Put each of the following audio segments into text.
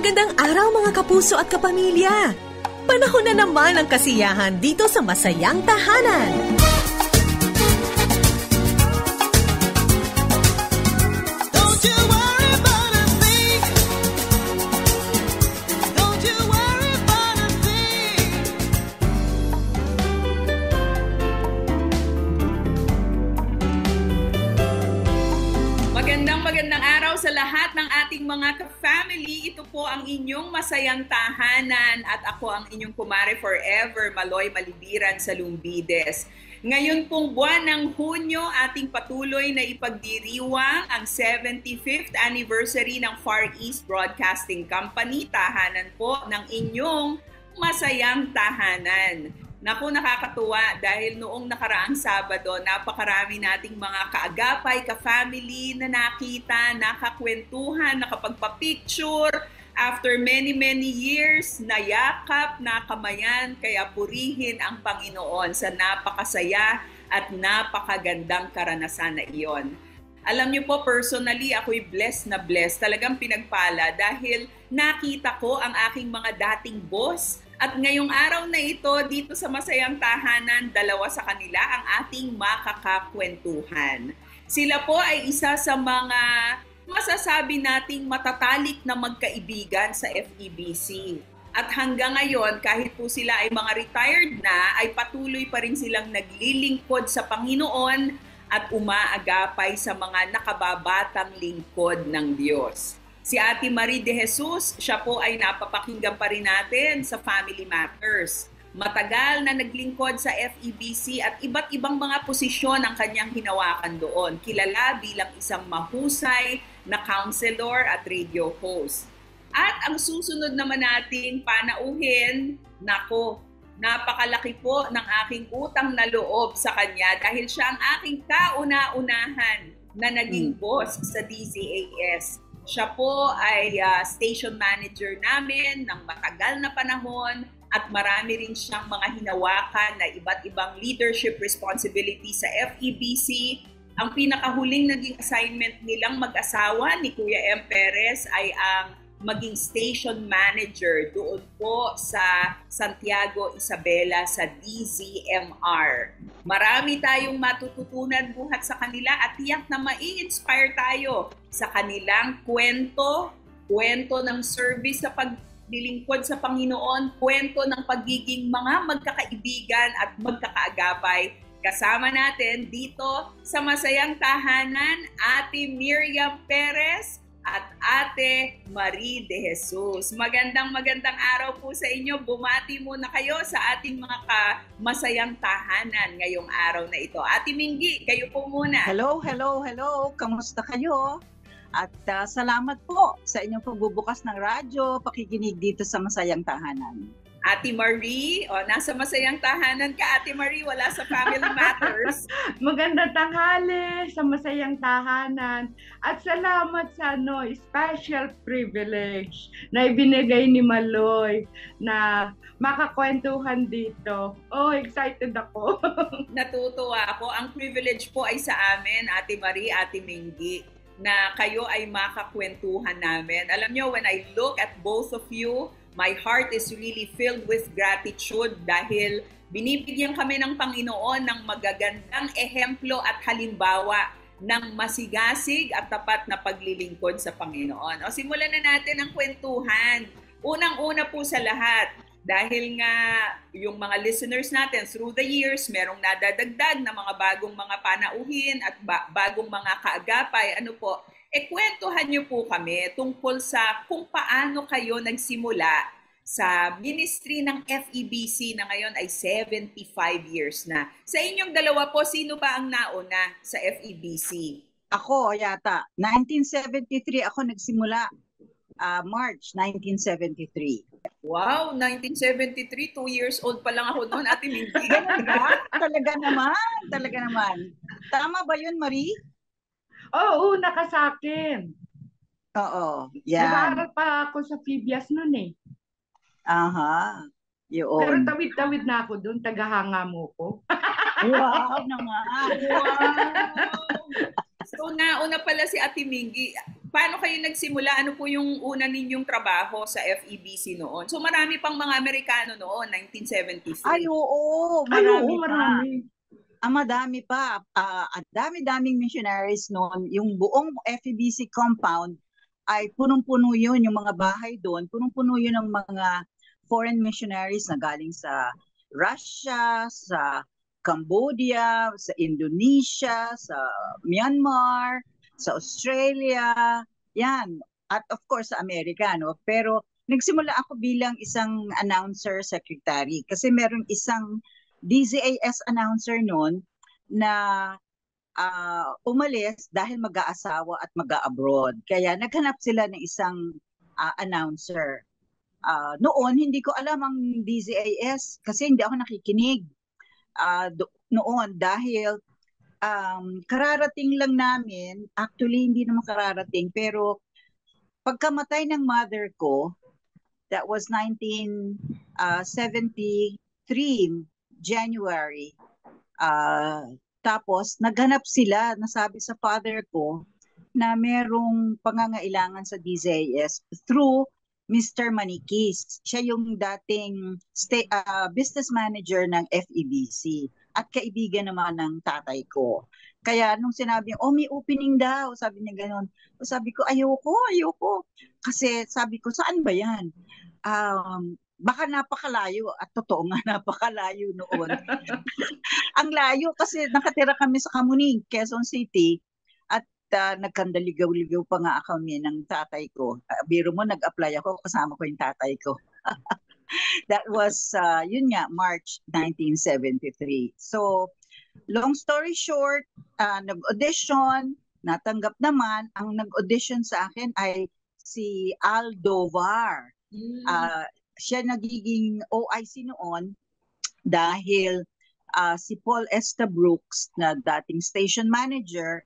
Magandang araw mga kapuso at kapamilya! Panahon na naman ang kasiyahan dito sa Masayang Tahanan. Magandang araw sa lahat ng ating mga ka-family. Ito po ang inyong Masayang Tahanan at ako ang inyong kumare forever, Maloy Malibiran sa Lumbides. Ngayon pong buwan ng Hunyo, ating patuloy na ipagdiriwang ang 75th anniversary ng Far East Broadcasting Company, tahanan po ng inyong Masayang Tahanan. Naku, nakakatuwa dahil noong nakaraang Sabado, napakarami nating mga kaagapay, ka-family na nakita, nakakwentuhan, nakapagpa-picture. After many years, nayakap, nakamayan, kaya purihin ang Panginoon sa napakasaya at napakagandang karanasan na iyon. Alam niyo po, personally, ako'y blessed na blessed. Talagang pinagpala dahil nakita ko ang aking mga dating boss. At ngayong araw na ito, dito sa Masayang Tahanan, dalawa sa kanila ang ating makakakwentuhan. Sila po ay isa sa mga masasabi nating matatalik na magkaibigan sa FEBC. At hanggang ngayon, kahit po sila ay mga retired na, ay patuloy pa rin silang naglilingkod sa Panginoon at umaagapay sa mga nakababatang lingkod ng Diyos. Si Ate Marie de Jesus, siya po ay napapakinggan pa rin natin sa Family Matters. Matagal na naglingkod sa FEBC at iba't ibang mga posisyon ang kanyang hinawakan doon. Kilala bilang isang mahusay na counselor at radio host. At ang susunod naman nating panauhin, nako, napakalaki po ng aking utang na loob sa kanya dahil siya ang aking kauna-unahan na naging boss sa DZAS. Siya po ay station manager namin ng matagal na panahon at marami rin siyang mga hinawakan na iba't ibang leadership responsibility sa FEBC. Ang pinakahuling naging assignment nilang mag-asawa ni Kuya M. Perez ay ang maging station manager doon po sa Santiago Isabela sa DZMR. Marami tayong matututunan buhat sa kanila at tiyak na mai-inspire tayo sa kanilang kwento ng service sa paglilingkod sa Panginoon, kwento ng pagiging mga magkakaibigan at magkakaagapay. Kasama natin dito sa Masayang Tahanan, Ate Miriam Perez at Ate Marie de Jesus. Magandang araw po sa inyo. Bumati muna kayo sa ating mga masayang tahanan ngayong araw na ito. Ate Minggi, kayo po muna. Hello. Kamusta kayo? At salamat po sa inyong pagbubukas ng radyo, pakikinig dito sa Masayang Tahanan. Ate Marie, nasa Masayang Tahanan ka, Ate Marie, wala sa Family Matters. Magandang tanghali sa Masayang Tahanan at salamat sa special privilege na ibinigay ni Maloy na makakwentuhan dito. Oh, excited ako. Natutuwa ako. Ang privilege po ay sa amin, Ate Marie, Ate Minggi, na kayo ay makakwentuhan namin. Alam nyo, when I look at both of you, my heart is really filled with gratitude dahil binibigyan kami ng Panginoon ng magagandang ehemplo at halimbawa ng masigasig at tapat na paglilingkod sa Panginoon. Simulan na natin ang kwentuhan. Unang-una po sa lahat, dahil nga yung mga listeners natin through the years, merong nadadagdag na mga bagong mga panauhin at bagong mga kaagapay. Kwentuhan niyo po kami tungkol sa kung paano kayo nagsimula sa ministry ng FEBC na ngayon ay 75 years na. Sa inyong dalawa po, sino ba ang nauna sa FEBC? Ako yata, 1973 ako nagsimula, March 1973. Wow, 1973, 2 years old pa lang ako noon, Ate Mindy. Talaga naman. Tama ba yun, Marie? Oo, una ka sa akin. Oo, yan. Nag-aaral pa ako sa Phibias noon eh. Aha, yun. Pero tawid-tawid na ako doon, tagahanga mo ko. Wow naman. Wow. So nauna pala si Ate Minggi. paano kayo nagsimula? Ano po yung una ninyong trabaho sa FEBC noon? So marami pang mga Amerikano noon, 1973. Ay, oo, Ay, oo, marami pa. marami. Madami pa. Ang dami-daming missionaries noon. Yung buong FEBC compound ay punong-puno yun, yung mga bahay doon, punong-puno yun ng mga foreign missionaries na galing sa Russia, sa Cambodia, sa Indonesia, sa Myanmar, sa Australia, yan. At of course sa Amerika, no? Pero nagsimula ako bilang isang announcer secretary kasi meron isang DZAS announcer noon na umalis dahil mag-aasawa at mag-abroad. Kaya naghanap sila ng isang announcer. Noon, hindi ko alam ang DZAS kasi hindi ako nakikinig noon dahil kararating lang namin, actually hindi naman kararating, pero pagkamatay ng mother ko, that was 1973, January, tapos naghanap sila, nasabi sa father ko na merong pangangailangan sa DZAS through Mr. Manikis. Siya yung dating business manager ng FEBC at kaibigan naman ng tatay ko. Kaya nung sinabi niya, may opening daw, sabi niya gano'n. Sabi ko, ayoko. Kasi sabi ko, saan ba yan? Baka napakalayo at totoo nga napakalayo noon. Ang layo kasi nakatira kami sa Kamuning, Quezon City at nagkandaligaw-ligaw pa nga kami ng tatay ko. Biro mo, nag-apply ako, kasama ko yung tatay ko. That was, yun nga, March 1973. So, long story short, nag-audition, natanggap naman. Ang nag-audition sa akin ay si Aldovar. Siya nagiging OIC noon dahil si Paul Estabrooks na dating station manager,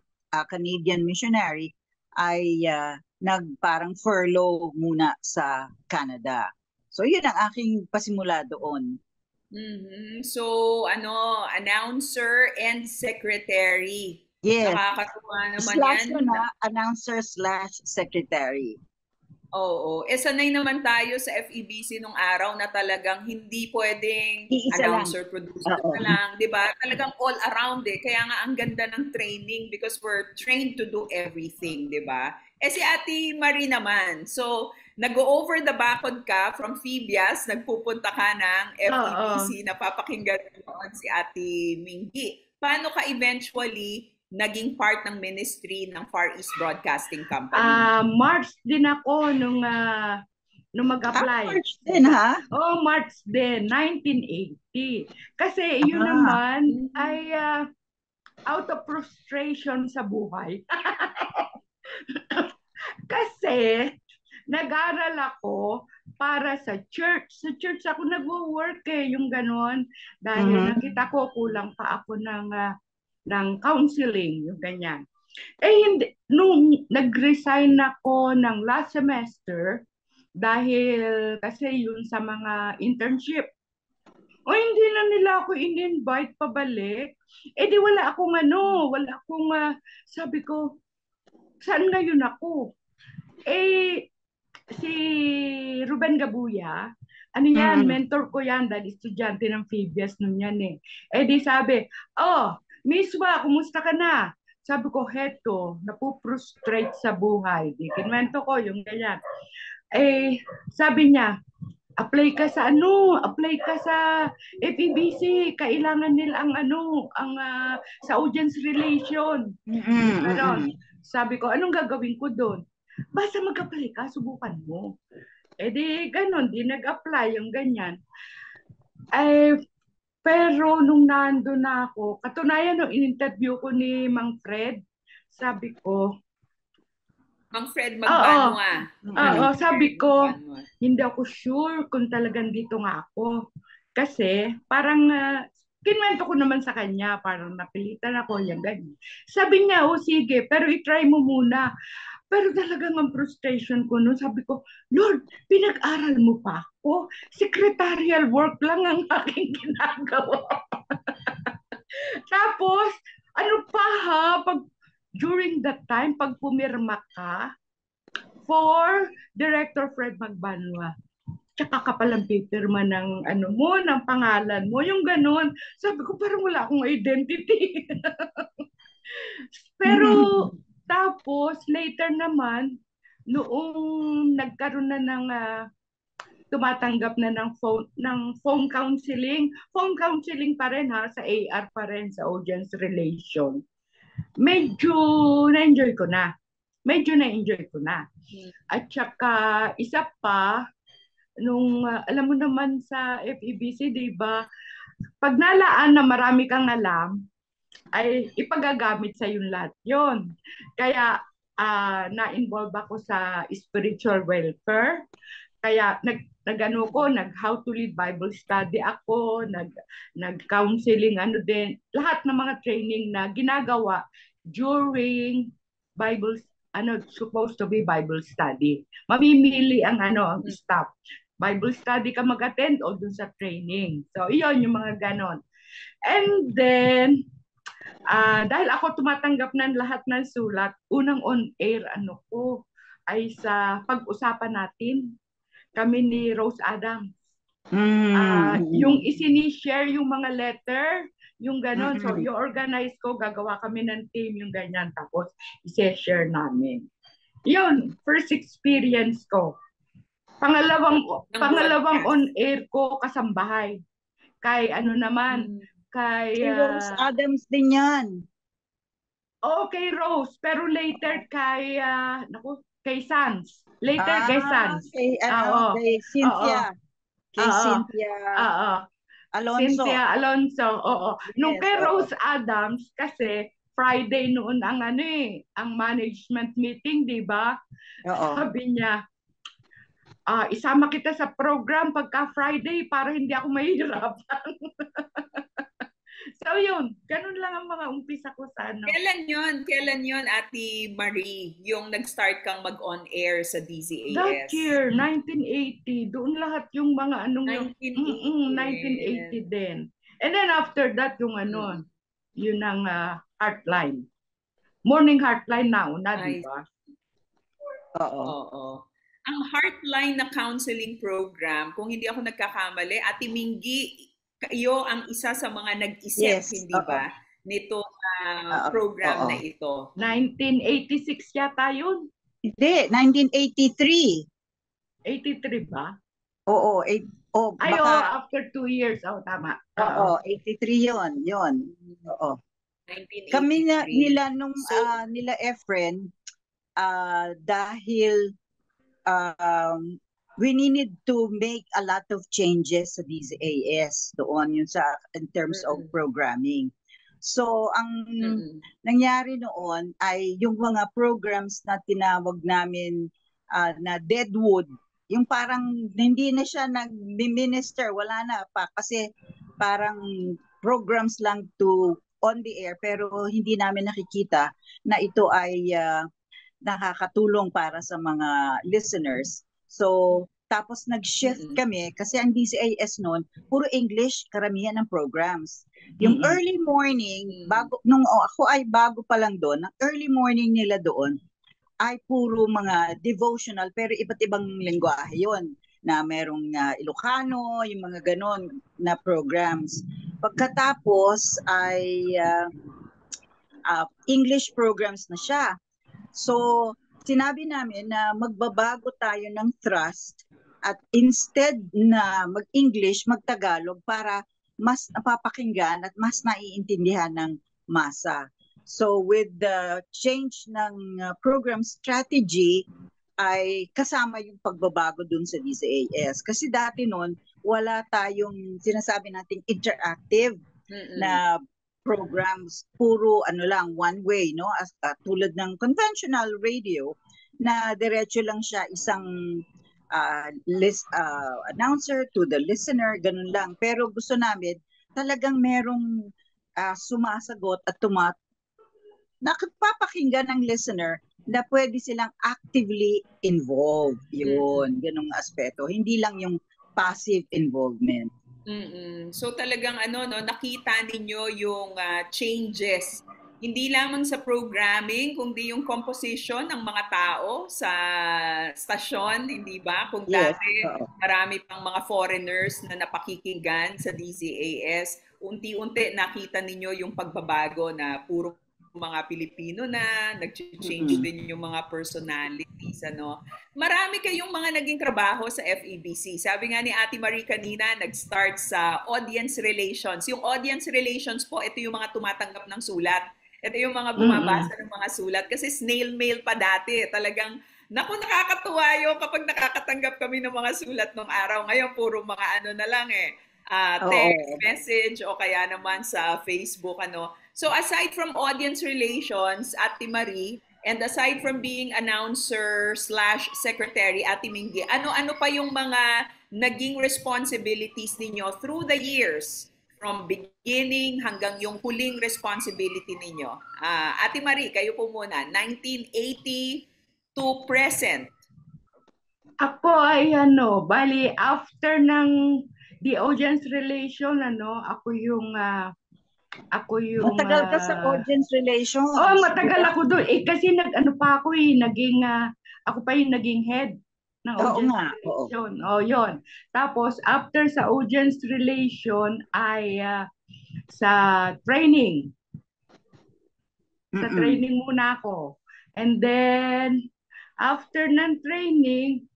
Canadian missionary, ay nagparang furlough muna sa Canada. So yun ang aking pasimula doon. So announcer and secretary. Yes. Nakakatuwa naman Slash yan. Announcer/secretary. Oo. Sanay naman tayo sa FEBC nung araw na talagang hindi pwedeng Iisa announcer, producer na lang. Diba? Talagang all around Kaya nga ang ganda ng training because we're trained to do everything. Diba? Si Ate Marie naman. So, nag-over the backod ka from Phoebias, nagpupunta ka ng FEBC, napapakinggan noon si Ate Mingy. Paano ka eventually naging part ng ministry ng Far East Broadcasting Company? March din ako nung mag-apply. March din, ha? Oh, March din, 1980. Kasi yun naman ay out of frustration sa buhay. Kasi nag-aral ako para sa church. Sa church ako nag-work yung ganon. Dahil nakita ko kulang pa ako ng counseling, yung ganyan. Hindi, nung nag-resign ako ng last semester, dahil kasi yun sa mga internship, hindi na nila ako in-invite pabalik. Di wala akong sabi ko, saan ngayon ako? Si Ruben Gabuya, mentor ko yan dahil estudyante ng Phoebias nun yan di sabi, Miswa, kumusta ka na? Sabi ko, heto, napuprostrate sa buhay. Kinwento ko yung ganyan. Sabi niya, apply ka sa FEBC, kailangan nila sa audience relation. Sabi ko, anong gagawin ko doon? Basta mag-apply ka, subukan mo. Di ganon, di nag-apply yung ganyan. Pero nung nandun na ako, katunayan nung in-interview ko ni Mang Fred, sabi ko, Mang Fred Magbanwa. Sabi ko, hindi ako sure kung talagang dito nga ako. Kasi parang kinwento ko naman sa kanya, parang napilitan ako, yung ganyan. Sabi niya, sige, pero i-try mo muna. Pero talagang ang frustration ko noon, sabi ko, Lord, pinag-aral mo pa ako. Secretarial work lang ang aking ginagawa. Tapos, during that time, pag pumirma ka, for Director Fred Magbanwa. Tsaka ka palang pipirma ng ano mo, ng pangalan mo, yung ganun. Sabi ko, parang wala akong identity. Pero tapos later naman, noong nagkaroon na ng tumatanggap na ng phone counseling pa rin ha, sa AR pa rin, sa audience relation. Medyo na-enjoy ko na. At saka isa pa, nung alam mo naman sa FEBC, di ba, pag nalaan na marami kang alam, ay ipagagamit sa yung lahat yon. Kaya na-involve ako sa spiritual welfare. Kaya nag-how to lead Bible study ako, nag-counseling, din, lahat ng mga training na ginagawa during supposed to be Bible study. Mamimili ang ang staff. Bible study ka mag-attend o dun sa training. So, iyon yung mga ganon. And then, dahil ako tumatanggap ng lahat ng sulat, unang on-air ay sa pag-usapan natin. Kami ni Rose Adams. Yung isini-share yung mga letter, yung ganon. So, i-organize ko, gagawa kami ng team, yung ganyan. Tapos, i-share namin. Yun, first experience ko. Pangalawang on-air ko, kasambahay. Kay kay Rose Adams din yan. Okay, Rose. Pero later kay Sans. Later kay Sans. Kay Cynthia. Cynthia Alonso. Cynthia Alonso, oo. Yes, Nung kay Rose Adams, kasi Friday noon ang ang management meeting, di ba? Sabi niya, isama kita sa program pagka Friday para hindi ako mahihirapan. So yun, ganun lang ang mga umpisa ko sa Kailan yun, Ate Marie, yung nag-start kang mag-on-air sa DZAS? That year, 1980. Doon lahat yung mga 1980 din. And then after that, yung yun ang Heartline. Morning Heartline na, di ba? Oo. Ang Heartline na counseling program, kung hindi ako nagkakamali, Ate Mingy, kayo ang isa sa mga nag-isip, hindi ba? Nito program na ito. 1986 yata yun. Hindi, 1983. 83 ba? Oo. After 2 years. Tama. Oo, 83 yun. Oo. 1983. Kami nila Efren, dahil we needed to make a lot of changes sa DZAS doon in terms of programming. So ang nangyari noon ay yung mga programs na tinawag namin na deadwood, yung parang hindi na siya nag-minister, wala na pa kasi parang programs lang to on the air pero hindi namin nakikita na ito ay nakakatulong para sa mga listeners. So, tapos nag-shift kami kasi ang DZAS noon, puro English, karamihan ng programs. Yung early morning, nung ako ay bago pa lang doon, ang early morning nila doon ay puro mga devotional, pero iba't ibang lengguwahe yun, na merong Ilocano, yung mga ganon na programs. Pagkatapos ay English programs na siya. So, sinabi namin na magbabago tayo ng thrust at instead na mag-English, mag-Tagalog para mas napapakinggan at mas naiintindihan ng masa. So with the change ng program strategy ay kasama yung pagbabago dun sa DZAS. Kasi dati noon, wala tayong sinasabi nating interactive na programs, puro one way, no? Tulad ng conventional radio na diretso lang siya, isang announcer to the listener, ganun lang. Pero gusto namin talagang merong sumasagot at nakapapakinggan ng listener na pwede silang actively involved. Yun, ganung aspeto. Hindi lang yung passive involvement. So talagang nakita ninyo yung changes Hindi lamang sa programming, kundi yung composition ng mga tao sa stasyon, hindi ba? Kung Yes. dati Oo. marami pang mga foreigners na napakikinggan sa DZAS, unti-unti nakita ninyo yung pagbabago na puro mga Pilipino na, nag-change din yung mga personalities, ano. Marami kayong mga naging trabaho sa FEBC. Sabi nga ni Ate Marie kanina, nag-start sa audience relations. Yung audience relations po, ito yung mga tumatanggap ng sulat. Ito yung mga bumabasa ng mga sulat. Kasi snail mail pa dati. Talagang, naku, nakakatuwa yung kapag nakakatanggap kami ng mga sulat nung araw. Ngayon, puro mga ano na lang text, message, o kaya naman sa Facebook, ano. So aside from audience relations, Ate Marie, and aside from being announcer/secretary, Ate Mingy, ano-ano pa yung mga naging responsibilities ninyo through the years? From beginning hanggang yung huling responsibility ninyo. Ate Marie, kayo po muna, 1980 to present. Ako ay bali after ng the audience relation, ako yung Matagal ka sa audience relations. Oh, matagal ako doon. Kasi pa ako ako pa yung naging head ng audience relation. Yun. Tapos, after sa audience relation ay sa training. Sa training muna ako. And then, after ng training,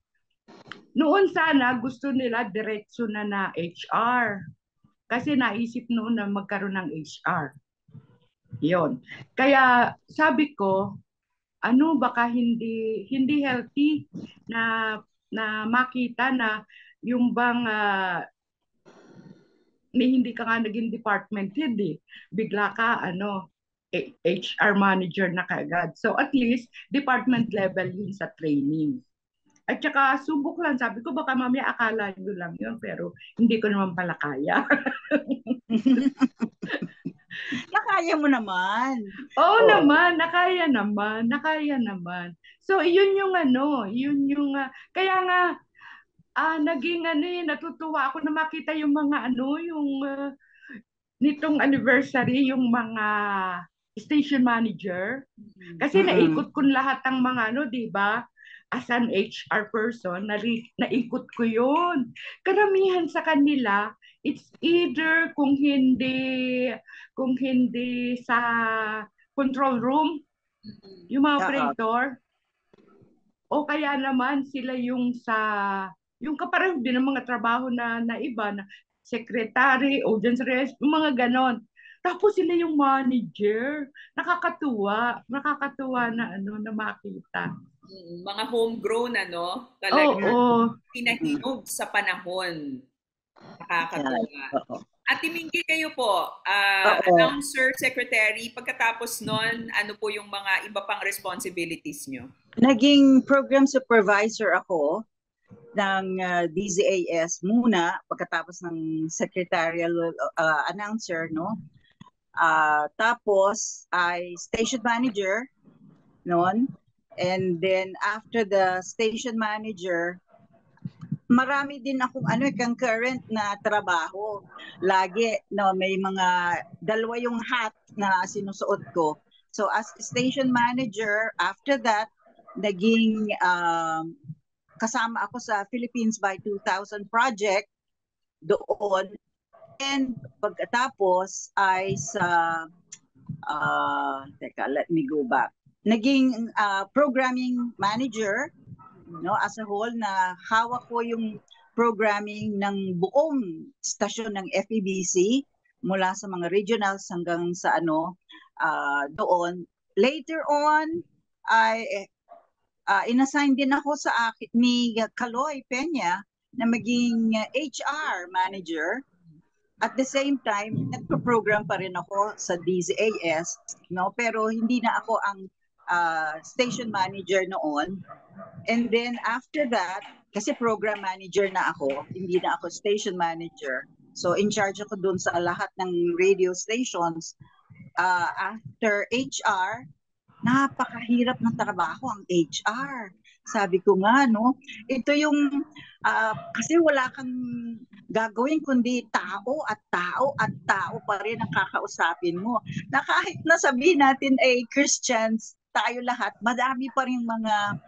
noon sana gusto nila diretso na HR. Kasi naisip noon na magkaroon ng HR. Yon. Kaya sabi ko, baka hindi healthy na makita na yung bang hindi ka nga naging department head bigla ka HR manager na kaagad. So at least department level yun sa training. At saka subok lang, sabi ko baka mamaya akala nyo lang yun, pero hindi ko naman pala kaya. Nakaya mo naman. Oo naman, nakaya naman. So yun yung kaya nga naging natutuwa ako na makita yung mga nitong anniversary, yung mga station manager. Kasi naikot ko lahat ng mga di ba? As an HR person, naikot ko yun. Karamihan sa kanila, it's either kung hindi sa control room, yung mga operator, o kaya naman sila yung kapareho din ng mga trabaho na iba, na secretary, audience rest, yung mga ganon. Tapos sila yung manager. Nakakatuwa na na makita. Mga homegrown, talagang pinahinog sa panahon. Nakakatuwa. Ate Mingy, kayo po, announcer, secretary, pagkatapos nun, ano po yung mga iba pang responsibilities nyo? Naging program supervisor ako ng DZAS muna, pagkatapos ng secretarial announcer, no? Tapos ay station manager noon. And then after the station manager, marami din akong concurrent na trabaho. Lagi may mga dalawa yung hat na sinusuot ko. So as station manager, after that, naging kasama ako sa Philippines by 2000 project doon. And pagkatapos ay sa let me go back. Naging programming manager, as a whole, na hawak ko yung programming ng buong stasyon ng FEBC mula sa mga regionals hanggang sa doon. Later on, ay inassign din ako sa akin ni Kaloy Peña na maging HR manager. At the same time, nagpo-program pa rin ako sa DZAS, pero hindi na ako ang station manager noon. And then after that, kasi program manager na ako, hindi na ako station manager. So in charge ako dun sa lahat ng radio stations. After HR, napakahirap ng trabaho ang HR. Sabi ko nga, ito yung Kasi wala kang gagawin kundi tao at tao at tao pa rin ang kakausapin mo. Na kahit na sabihin natin ay Christians, tayo lahat, madami pa rin mga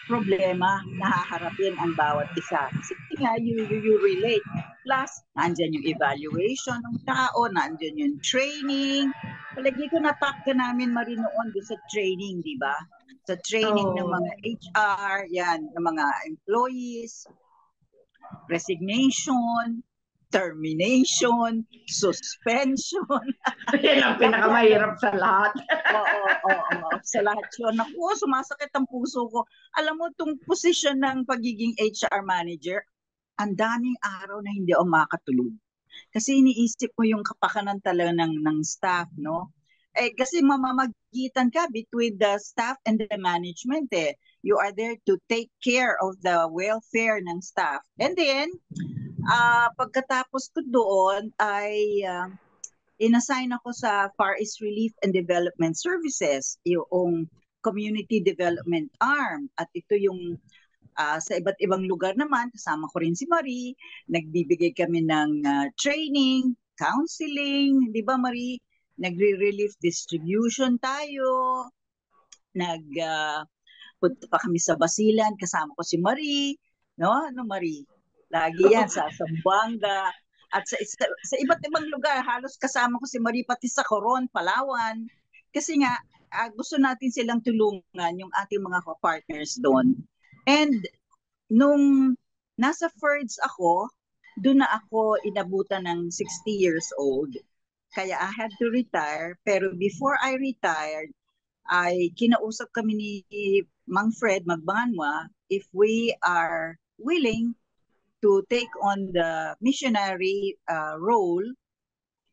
problema na haharapin ang bawat isa. Kasi nga, you relate. Plus, nandyan yung evaluation ng tao, nandyan yung training. Palagi ko natakta namin marinoon doon sa training, di ba? Sa training ng mga HR, yan, ng mga employees, resignation, termination, suspension. Yan ang pinakamahirap sa lahat. Oo. Sa lahat yun. Naku, sumasakit ang puso ko. Alam mo, itong posisyon ng pagiging HR manager, ang daming araw na hindi ako makatulog. Kasi iniisip mo yung kapakanan talaga ng staff, no? Kasi mamamagitan ka between the staff and the management eh. You are there to take care of the welfare ng staff. And then, pagkatapos ko doon ay inassign ako sa Far East Relief and Development Services, yung community development arm. At ito yung sa iba't ibang lugar naman, kasama ko rin si Marie, nagbibigay kami ng training, counseling, di ba Marie? Nagre-relief distribution tayo, punta pa kami sa Basilan, kasama ko si Marie, no? Ano Marie? Lagi yan sa Zamboanga. At sa iba't ibang lugar, halos kasama ko si Marie pati sa Coron, Palawan. Kasi nga, gusto natin silang tulungan, yung ating mga partners doon. And nung nasa FERDS ako, doon na ako inabutan ng 60 years old. Kaya I had to retire. Pero before I retired, ay kinausap kami ni Mang Fred Magbanwa if we are willing to take on the missionary role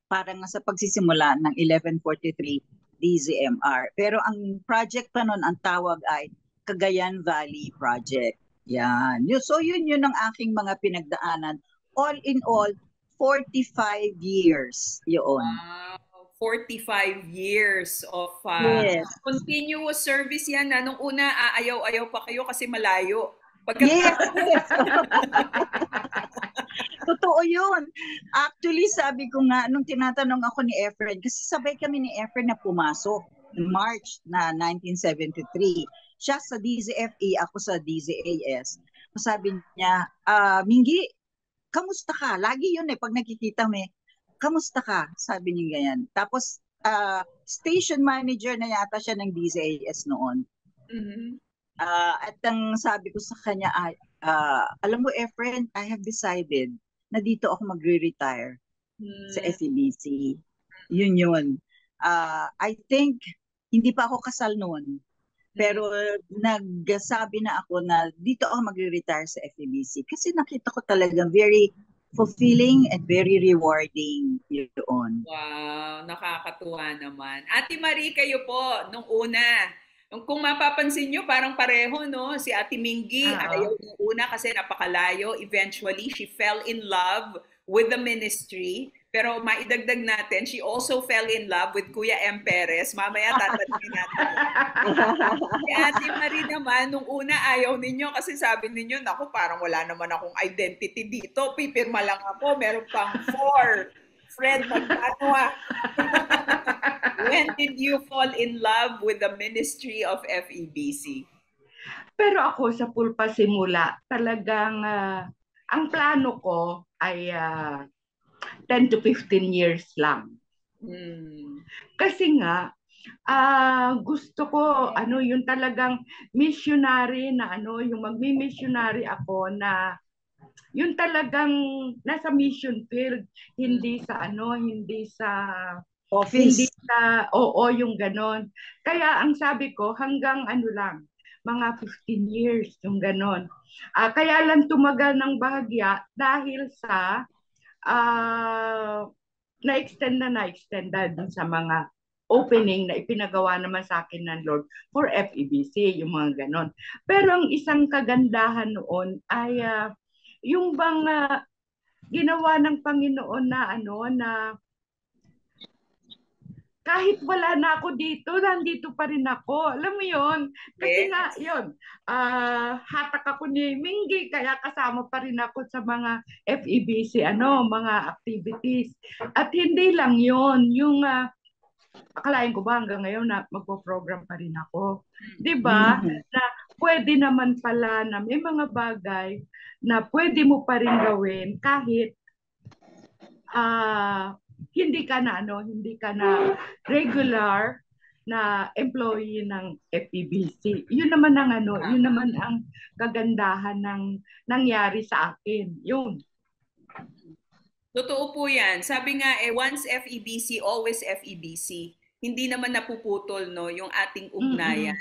para nga sa pagsisimula ng 1143 DZMR. Pero ang project pa noon, ang tawag ay Cagayan Valley Project. Yan. So yun ang aking mga pinagdaanan. All in all, 45 years yun. Wow, 45 years of Yes. continuous service yan. Nung una, ayaw-ayaw pa kayo kasi malayo. Yes. Totoo yun. Actually, sabi ko nga, nung tinatanong ako ni Efren, kasi sabay kami ni Efren na pumasok March na 1973. Siya sa DZFE, ako sa DZAS. Sabi niya, Minggi, kamusta ka? Lagi yun pag nakikita mo kamusta ka? Sabi niya ganyan. Tapos, station manager na yata siya ng DZAS noon. Mm-hmm. At ang sabi ko sa kanya ay, alam mo Efren, I have decided na dito ako magre-retire sa FEBC. Yun. I think, hindi pa ako kasal noon. Pero nagsabi na ako na dito ako magre-retire sa FEBC kasi nakita ko talaga very fulfilling and very rewarding yun. Wow, nakakatuwa naman. Ate Marie, kayo po, nung una, kung mapapansin nyo, parang pareho, no? Si Ate Minggi, ayaw nung una kasi napakalayo. Eventually, she fell in love with the ministry. Pero maidagdag natin, she also fell in love with Kuya M. Perez. Mamaya tatanungin natin. Si Ate Marie naman, nung una ayaw ninyo kasi sabi ninyo, naku, parang wala naman akong identity dito. Pipirma lang ako, meron pang 4. Fred Magbanwa. When did you fall in love with the ministry of FEBC? Pero ako sa pulpa simula, talagang ang plano ko ay 10 to 15 years lang. Kasi nga, gusto ko, yung talagang missionary na yung magmi-missionary ako na yung talagang nasa mission field, hindi sa office. Hindi sa, yung ganon. Kaya ang sabi ko, hanggang lang, mga 15 years, yung ganon. Kaya lang tumagal ng bahagya dahil sa na-extend dun sa mga opening na ipinagawa naman sa akin ng Lord for FEBC, yung mga ganon. Pero ang isang kagandahan noon ay yung bang ginawa ng Panginoon na na kahit wala na ako dito, nandito pa rin ako. Alam mo yun? Kasi Yes. nga, yun, hatak ako ni Mingy, kaya kasama pa rin ako sa mga FEBC, mga activities. At hindi lang yun, yung akalain ko ba hanggang ngayon na magpo-program pa rin ako. 'Di ba? Na pwede naman pala na may mga bagay na pwede mo pa rin gawin kahit hindi ka na regular na employee ng FEBC. Yun naman ang kagandahan ng nangyari sa akin. Yun. Totoo po yan. Sabi nga, once FEBC, always FEBC. Hindi naman napuputol, no, yung ating ugnayan.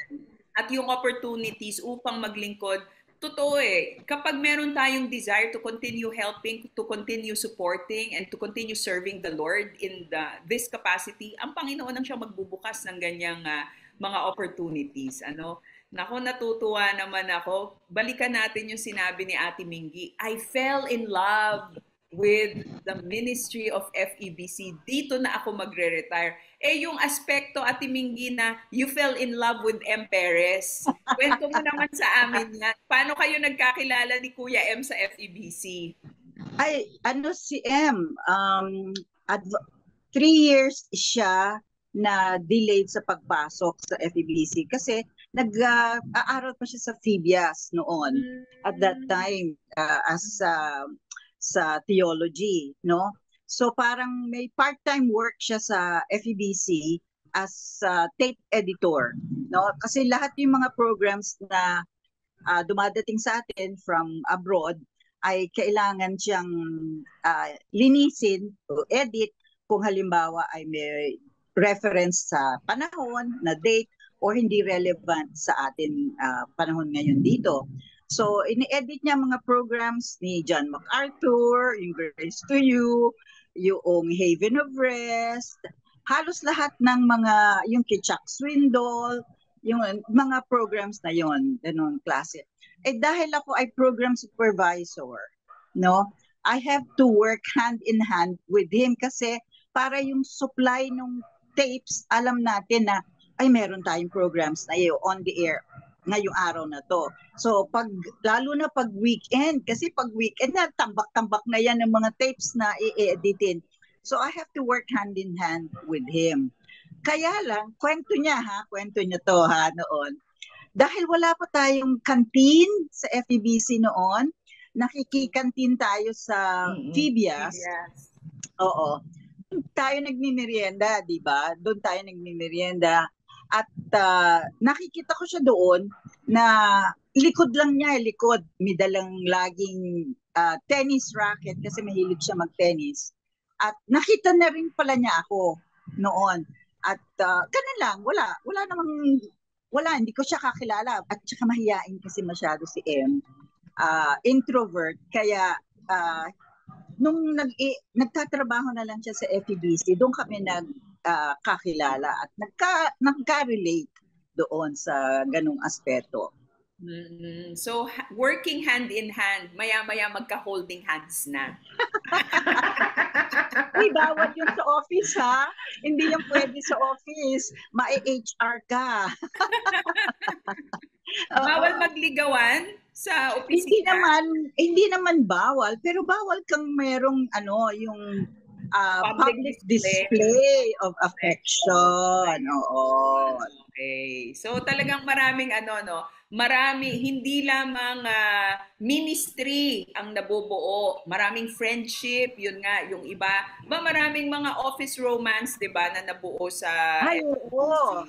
At yung opportunities upang maglingkod, totoo kapag meron tayong desire to continue helping, to continue supporting, and to continue serving the Lord in this capacity, ang Panginoon ang siya magbubukas ng ganyang mga opportunities. Nako, natutuwa naman ako. Balikan natin yung sinabi ni Ate Mingy. I fell in love with the ministry of FEBC. Dito na ako magre-retire. Yung aspekto, Ate Mingy, na you fell in love with M. Perez. Kwento mo naman sa amin yan. Paano kayo nagkakilala ni Kuya M sa FEBC? Ay, si M, 3 years siya na delayed sa pagpasok sa FEBC kasi nag-aaral pa siya sa FIBIAS noon. At that time, sa theology, no? So parang may part-time work siya sa FEBC as tape editor, no? Kasi lahat yung mga programs na dumadating sa atin from abroad ay kailangan siyang linisin o edit kung halimbawa ay may reference sa panahon, na date, or hindi relevant sa atin panahon ngayon dito. So, ini-edit niya mga programs ni John MacArthur, yung Grace to You, yung Haven of Rest, halos lahat ng mga, yung kay Chuck Swindoll, yung mga programs na yon, ganun klase. Dahil ako ay program supervisor, no? I have to work hand in hand with him kasi para yung supply ng tapes, alam natin na ay meron tayong programs na on the air ngayong araw na to. So lalo na pag weekend, kasi pag weekend na tambak-tambak na yan ng mga tapes na i-editin. So I have to work hand in hand with him. Kaya lang, kwento niya to noon. Dahil wala pa tayong canteen sa FEBC noon, nakikikantin tayo sa FIBIAS. Oo. Tayo nagmimerienda, di ba? Doon tayo nagmimerienda. At nakikita ko siya doon na likod lang niya, may dalang laging tennis racket kasi mahilig siya mag-tennis. At nakita na rin pala niya ako noon. At ganun lang, wala, hindi ko siya kakilala. At saka mahiyain kasi masyado si M. Introvert, kaya nung nagtatrabaho na lang siya sa FEBC, doon kami kakilala at nagka-relate doon sa ganung aspeto. So, working hand in hand, maya-maya magka-holding hands na. Uy, bawat yun sa office, ha? Hindi yung pwede sa office. Ma-HR ka. Bawal magligawan sa opisina? Hindi naman bawal, pero bawal kang merong yung public display of affection. Oo. Okay. So talagang maraming hindi lamang ministry ang nabubuo, maraming friendship, yun nga, yung iba, maraming mga office romance, 'di ba, na nabuo sa oo.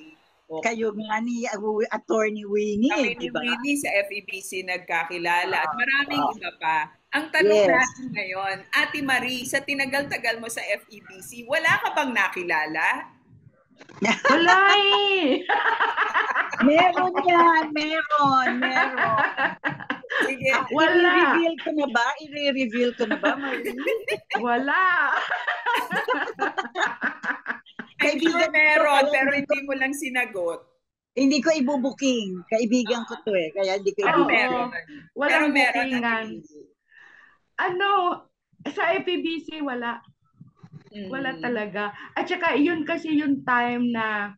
Kayo nga ni Attorney Winnie, kami ni Winnie sa FEBC nagkakilala at maraming iba pa. Ang tanong natin ngayon, Ate Marie, sa tinagal-tagal mo sa FEBC, wala ka bang nakilala? Wala eh! Meron yan, meron. Sige. Wala. I-reveal ko na ba, Marie? Wala. I'm sure meron, pero hindi mo lang sinagot. Hindi ko ibubuking. Kaibigan ko to kaya hindi ko ibubuking. Walang bookingan. Sa FEBC, wala. Wala talaga. At saka yun kasi yung time na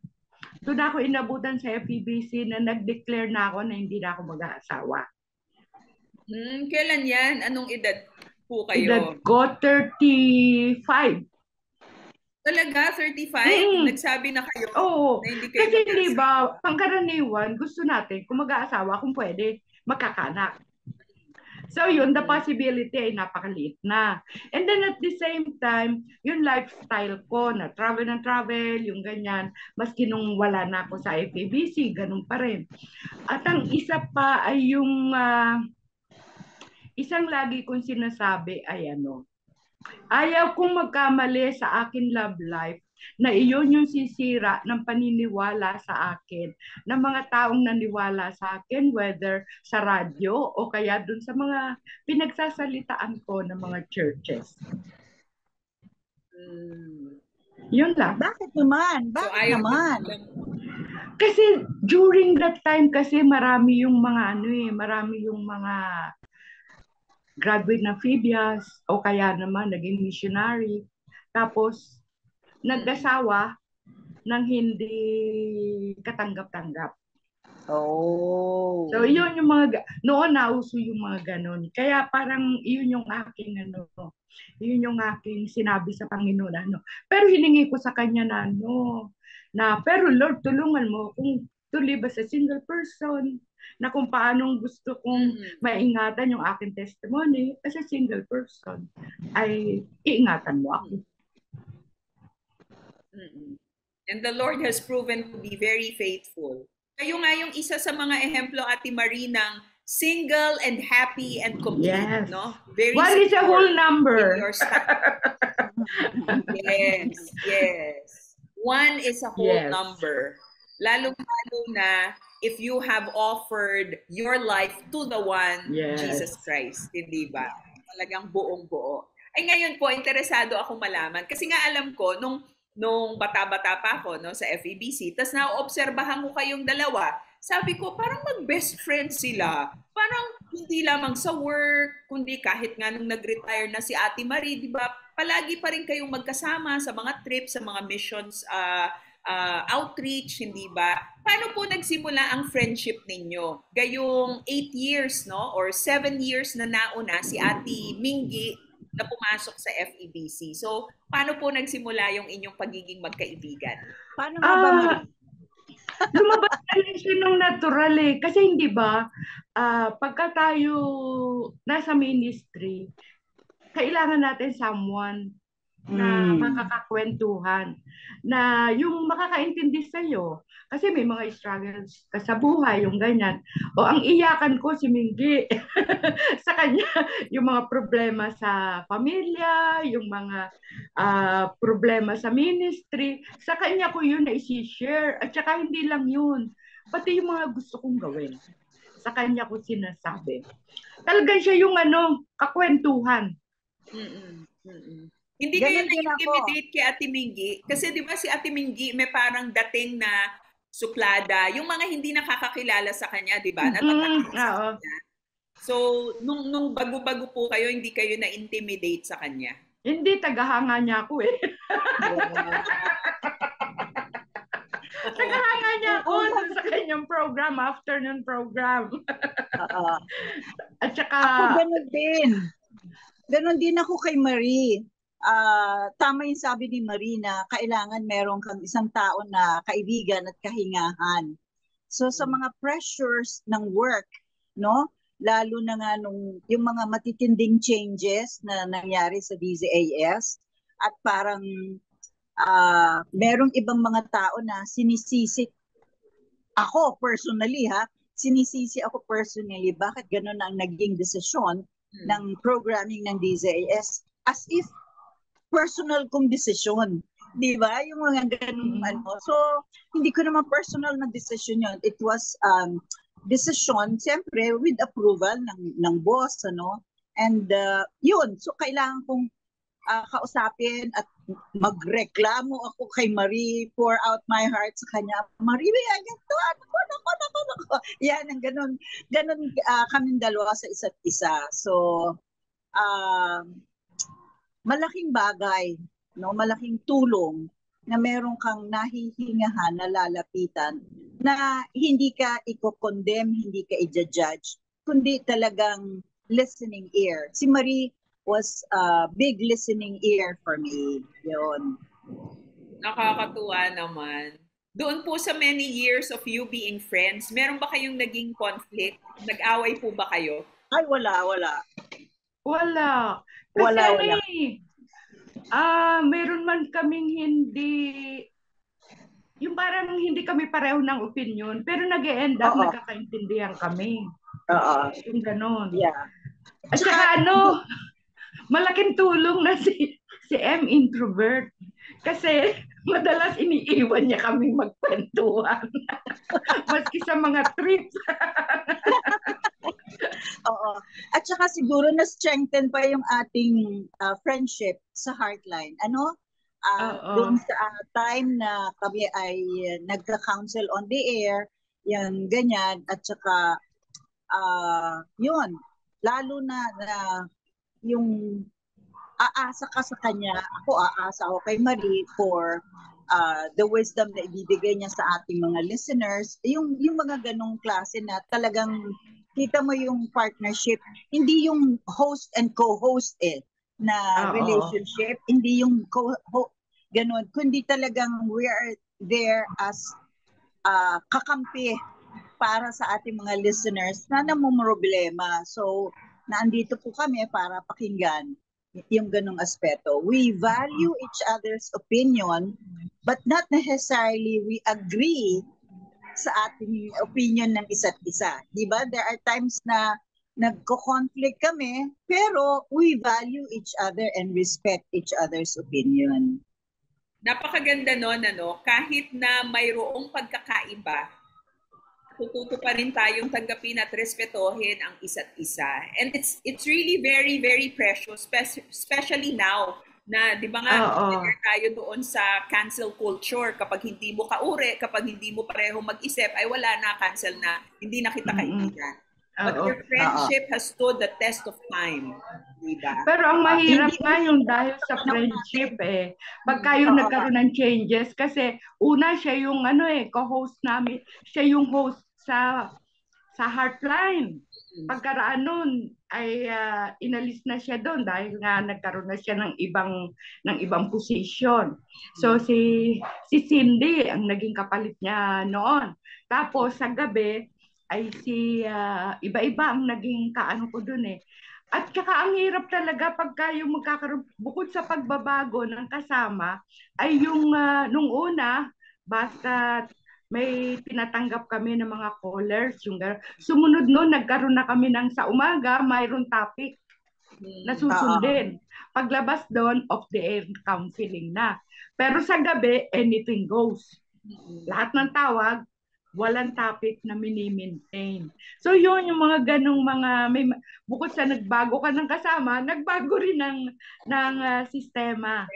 doon ako inabutan sa FEBC na nag-declare na ako na hindi na ako mag-aasawa. Kailan yan? Anong edad po kayo? Edad ko 35. Talaga? 35? Nagsabi na kayo Oo. na hindi kayo Kasi di ba, pangkaraniwan, gusto natin kung mag-aasawa, kung pwede, magkakanak. So yun, the possibility ay napakaliit na. And then at the same time, yung lifestyle ko na travel and travel, yung ganyan, maski nung wala na ako sa FEBC, ganun pa rin. At ang isa pa ay yung isang lagi kong sinasabi ay ayaw kong magkamali sa akin love life na iyon yung sisira ng paniniwala sa akin ng mga taong naniwala sa akin, whether sa radyo o kaya dun sa mga pinagsasalitaan ko ng mga churches. Yun lang. Bakit naman? Bakit naman? Kasi during that time kasi marami yung mga graduate ng FEBIAS o kaya naman naging missionary. Tapos nag-asawa ng hindi katanggap-tanggap. Oh. So yun yung noon nauso yung mga ganon. Kaya parang yun yung aking yun yung aking sinabi sa Panginoon Pero hiningi ko sa kanya na pero Lord, tulungan mo kung to live as a single person, na kung paanong gusto kong maingatan yung aking testimony as a single person, ay iingatan mo ako. And the Lord has proven to be very faithful. Kayo nga yung isa sa mga ehemplo, Ate Marie, ng single and happy and complete, yes. no? Very What is a whole number? Yes. One is a whole number. Lalo-lalo na if you have offered your life to the one, Jesus Christ, hindi ba? Talagang buong-buo. Ay ngayon po, interesado ako malaman. Kasi nga alam ko, nung bata-bata pa ako sa FEBC, tas naoobserbahan ko kayong dalawa, sabi ko, parang mag-best friends sila. Parang hindi lamang sa work, kundi kahit nga nung nag-retire na si Ate Marie, di ba? Palagi pa rin kayong magkasama sa mga trips, sa mga missions, outreach, hindi ba? Paano po nagsimula ang friendship ninyo? Gayong 8 years, no? Or 7 years na nauna si Ate Mingy na pumasok sa FEBC. So, paano po nagsimula yung inyong pagiging magkaibigan? Paano nga ba, Marie? Lumabas na lang siya ng natural eh. Kasi hindi ba, pagka tayo nasa ministry, kailangan natin someone na makakakwentuhan, na yung makakaintindi sa'yo. Kasi may mga struggles ka sa buhay, yung ganyan. O ang iyakan ko si Mingy sa kanya, yung mga problema sa pamilya, yung mga problema sa ministry, sa kanya ko yun na isi-share. At saka hindi lang yun, pati yung mga gusto kong gawin. Sa kanya ko sinasabi. Talagang siya yung kakwentuhan. Hindi kayo na-intimidate kay Ate Mingy? Kasi di ba si Ate Mingy may parang dating na suplada. Yung mga hindi nakakakilala sa kanya, di ba? Natatakot sa kanya. So, nung bago-bago po kayo, hindi kayo na-intimidate sa kanya? Hindi, tagahanga niya ako eh. Tagahanga niya ako sa kanyang program, afternoon program. At saka... Ako ganun din. Ganon din ako kay Marie. Tama yung sabi ni Marie na kailangan meron kang isang tao na kaibigan at kahingahan. So sa mga pressures ng work, no, lalo na nga yung mga matitinding changes na nangyari sa DZAS at parang merong ibang mga tao na sinisisi ako personally bakit ganon ang naging desisyon ng programming ng DZAS, as if personal kong desisyon. Di ba? Yung mga ganun So, hindi ko naman personal na decision yun. It was decision, siyempre, with approval ng boss, And yun, so kailangan kong kausapin at magreklamo ako kay Marie, pour out my heart sa kanya. Marie, ganito, ako. Yan, ang ganun kaming dalawa sa isa't isa. So, malaking bagay no, malaking tulong na meron kang nahihingahan na lalapitan na hindi ka i-condemn, hindi ka i-judge, kundi talagang listening ear. Si Marie was a big listening ear for me. Yun. Nakakatuwa naman. Doon po sa many years of you being friends, meron ba kayong naging conflict? Nag-away po ba kayo? Ay, wala. Wala. Kasi Wala. meron man kaming hindi, yung parang hindi kami pareho ng opinion, pero nag-e-end up, nagkakaintindihan kami. Yung ganon. Yeah. At saka malaking tulong na si M introvert. Kasi madalas iniiwan niya kami magkwentuhan. Maski sa mga trips. Oo. At saka siguro na-strengthen pa yung ating friendship sa Heartline. Doon sa time na kami ay nagka-counsel on the air, yan, ganyan. At saka, yun, lalo na yung aasa ka sa kanya, aasa ako kay Marie for the wisdom na ibibigay niya sa ating mga listeners, yung mga ganong klase na talagang kita mo yung partnership, hindi yung host and co-host na relationship, hindi yung ganon, kundi talagang we are there as kakampi para sa ating mga listeners na namumroblema. So, naandito po kami para pakinggan yung ganong aspeto. We value each other's opinion, but not necessarily we agree sa ating opinion ng isa't isa. Diba? There are times na nagko-conflict kami, pero we value each other and respect each other's opinion. Napakaganda nun, kahit na mayroong pagkakaiba, tututo pa rin tayong tanggapin at respetohin ang isa't isa. And it's really very, very precious, especially now na, di ba nga, tayo doon sa cancel culture. Kapag hindi mo kauri, kapag hindi mo pareho mag-isip, ay wala na, cancel na, hindi na kita kaibigan. But your friendship has stood the test of time. Diba? Pero ang mahirap nga yung dahil sa friendship pag kayo nagkaroon ng changes, kasi una siya yung co-host namin, siya yung host sa Heartline. Pagkaraan nun ay inalis na siya doon dahil nga nagkaroon na siya ng ibang position. So si Cindy ang naging kapalit niya noon. Tapos sa gabi ay iba-iba ang naging kaano ko doon At saka ang hirap talaga pagka yung magkakaroon, bukod sa pagbabago ng kasama, ay yung nung una, basta may tinatanggap kami ng mga callers. Sumunod noon, nagkaroon na kami ng sa umaga, mayroon topic na susundin. Paglabas doon, off the air counseling na. Pero sa gabi, anything goes. Lahat ng tawag, walang topic na mini-maintain. So yun yung mga ganong bukod sa nagbago ka ng kasama, nagbago rin ng sistema.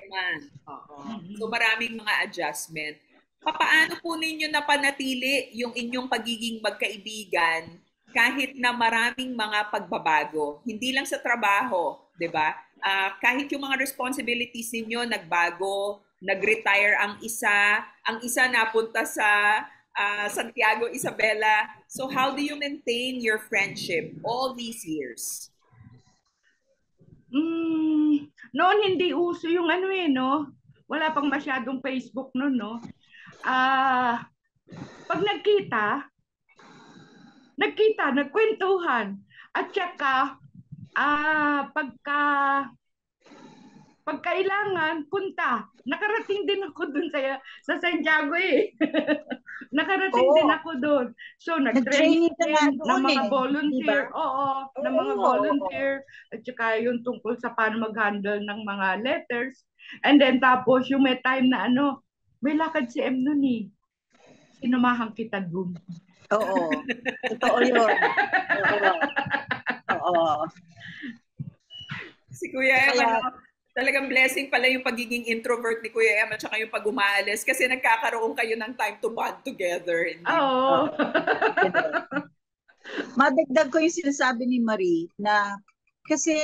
So maraming mga adjustment. Paano po ninyo napanatili yung inyong pagiging magkaibigan kahit na maraming mga pagbabago? Hindi lang sa trabaho, di ba? Kahit yung mga responsibilities ninyo nagbago, nag-retire ang isa napunta sa Santiago, Isabela. So how do you maintain your friendship all these years? Noon hindi uso yung wala pang masyadong Facebook noon, pag nagkwentuhan, at saka pagkailangan, punta. Nakarating din ako dun sa Santiago Nakarating din ako doon. So, nag-training din ng mga volunteer. Diba? Ng mga volunteer. At saka yung tungkol sa paano mag-handle ng mga letters. And then tapos, yung may time na may lakad si M nun Sinamahan kita doon. Oo. Totoo yun. Oo. Si Kuya Em, talagang blessing pala yung pagiging introvert ni Kuya Em at saka yung pag-umaalis kasi nagkakaroon kayo ng time to bond together. Oo. Madagdag ko yung sinasabi ni Marie na kasi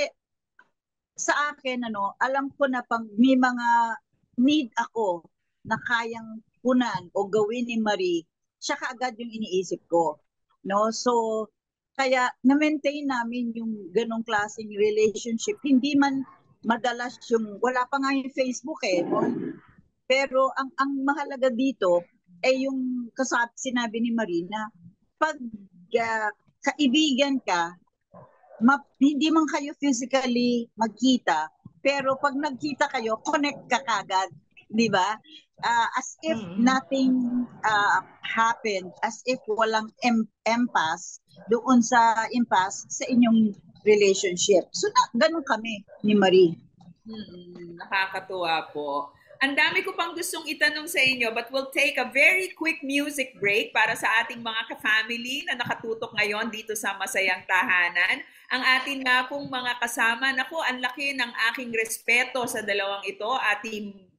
sa akin, alam ko na pag may mga need ako na kayang punan o gawin ni Marie, siya kaagad yung iniisip ko. No? So, kaya na-maintain namin yung ganong klaseng relationship. Hindi man madalas yung, wala pa nga yung Facebook no? Pero ang mahalaga dito ay yung sinabi ni Marie na pag kaibigan ka, hindi man kayo physically magkita, pero pag nagkita kayo, connect ka kagad, di ba? As if nothing happened, as if walang impasse doon sa inyong relationship. So, ganun kami ni Marie. Nakakatuwa po. Ang dami ko pang gustong itanong sa inyo, but we'll take a very quick music break para sa ating mga ka-family na nakatutok ngayon dito sa Masayang Tahanan. Ang atin nga pong mga kasama, naku, ang laki ng aking respeto sa dalawang ito, ating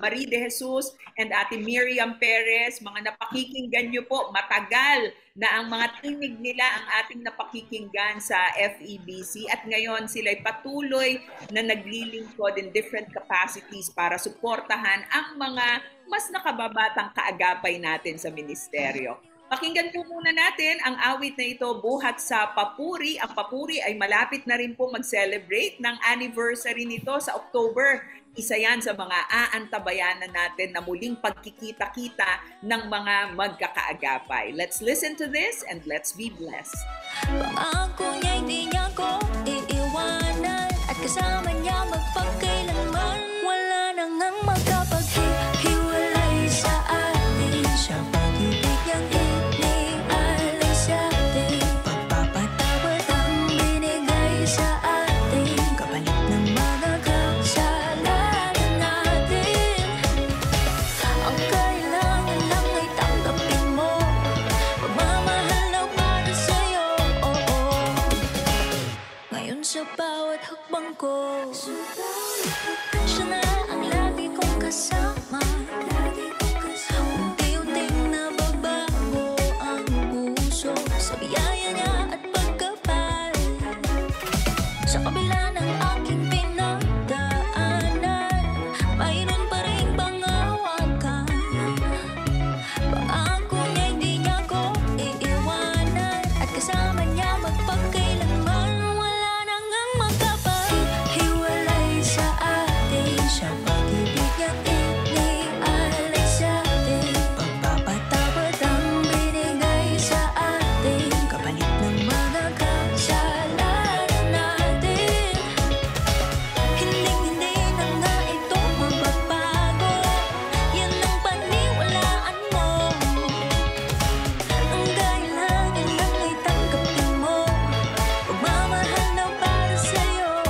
Marie De Jesus and Ate Miriam Perez, mga napakikinggan nyo po, matagal na ang mga tinig nila ang ating napakikinggan sa FEBC at ngayon sila'y patuloy na naglilingkod in different capacities para suportahan ang mga mas nakababatang kaagapay natin sa ministeryo. Pakinggan po muna natin ang awit na ito, Buhat sa Papuri. Ang Papuri ay malapit na rin po mag-celebrate ng anniversary nito sa October. Isa yan sa mga aantabayanan natin na muling pagkikita-kita ng mga magkakaagapay. Let's listen to this and let's be blessed. Pangako niya hindi niya ko iiwanan at kasama niya magpagkailanman. Wala nang ang magkapaghiwalay sa atin. Siya pag-ibig niyang inialay sa atin. Pagpapatawad ang binigay sa atin. Kapalit ng mga kasalanan natin. Ang kailangan lang ay tanggapin mo. Pagmamahal na para sa'yo. Ngayon sa bawat hakbang ko, siya na ang lagi kong kasama. Unti-unting nababago ang puso sa biyaya niya at pagkapal. Sa kabila ng aking pinagdaanan, mayroon pa rin pangawakan. Pangako niya hindi niya ko iiwanan at kasama niya magpagkailanman. Wala nang ang magkapaghiwalay sa atin. Siya pag-ibig niyang inialay sa atin. Pagpapatawad ang binigay sa atin. Kapalit ng mga kasalanan natin. Hinding-hindi na nga ito mababago. Yan ang paniwalaan mo. Ang kailangan lang ay tanggapin mo. Pagmamahal na para sa'yo.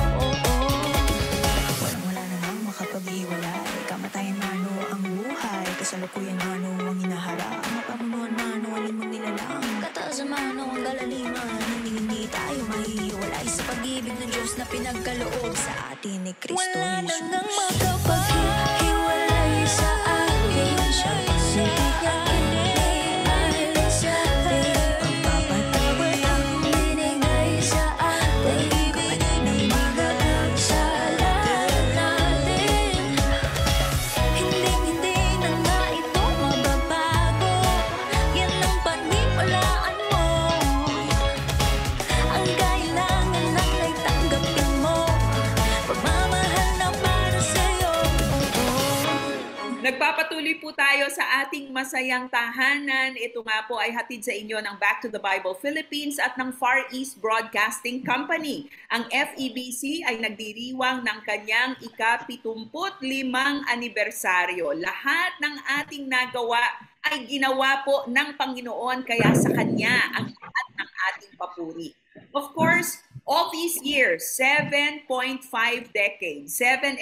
Walang-wala na nang makapaghiwalay. Kamatayan mano ang buhay. Kasalukuyan mano ang hinaharap. Mapamunuan mano ang limang nilalang. Kataas mano ang galaliman. Hindi tayo mahihiwalay sa pag-ibig ng Diyos na pinagkaloob sa atin ni Kristo Jesus. Wala na nang makapaghiwalay sa atin. Siya pag-ibig niyang inialay sa atin. Pagpapatawad ang binigay sa atin. Kapalit ng mga kasalanan natin. Hinding-hindi na nga ito mababago. Yan ang paniwalaan mo. Ang kailangan lang ay tanggapin mo. Pagmamahal na para sa'yo. Nagpapatuloy po tayo sa ating masayang tahanan. Ito nga po ay hatid sa inyo ng Back to the Bible Philippines at ng Far East Broadcasting Company. Ang FEBC ay nagdiriwang ng kanyang ika-75 anibersaryo. Lahat ng ating nagawa ay ginawa po ng Panginoon, kaya sa Kanya ang lahat ng ating papuri. Of course, all these years, 7.5 decades, 7.5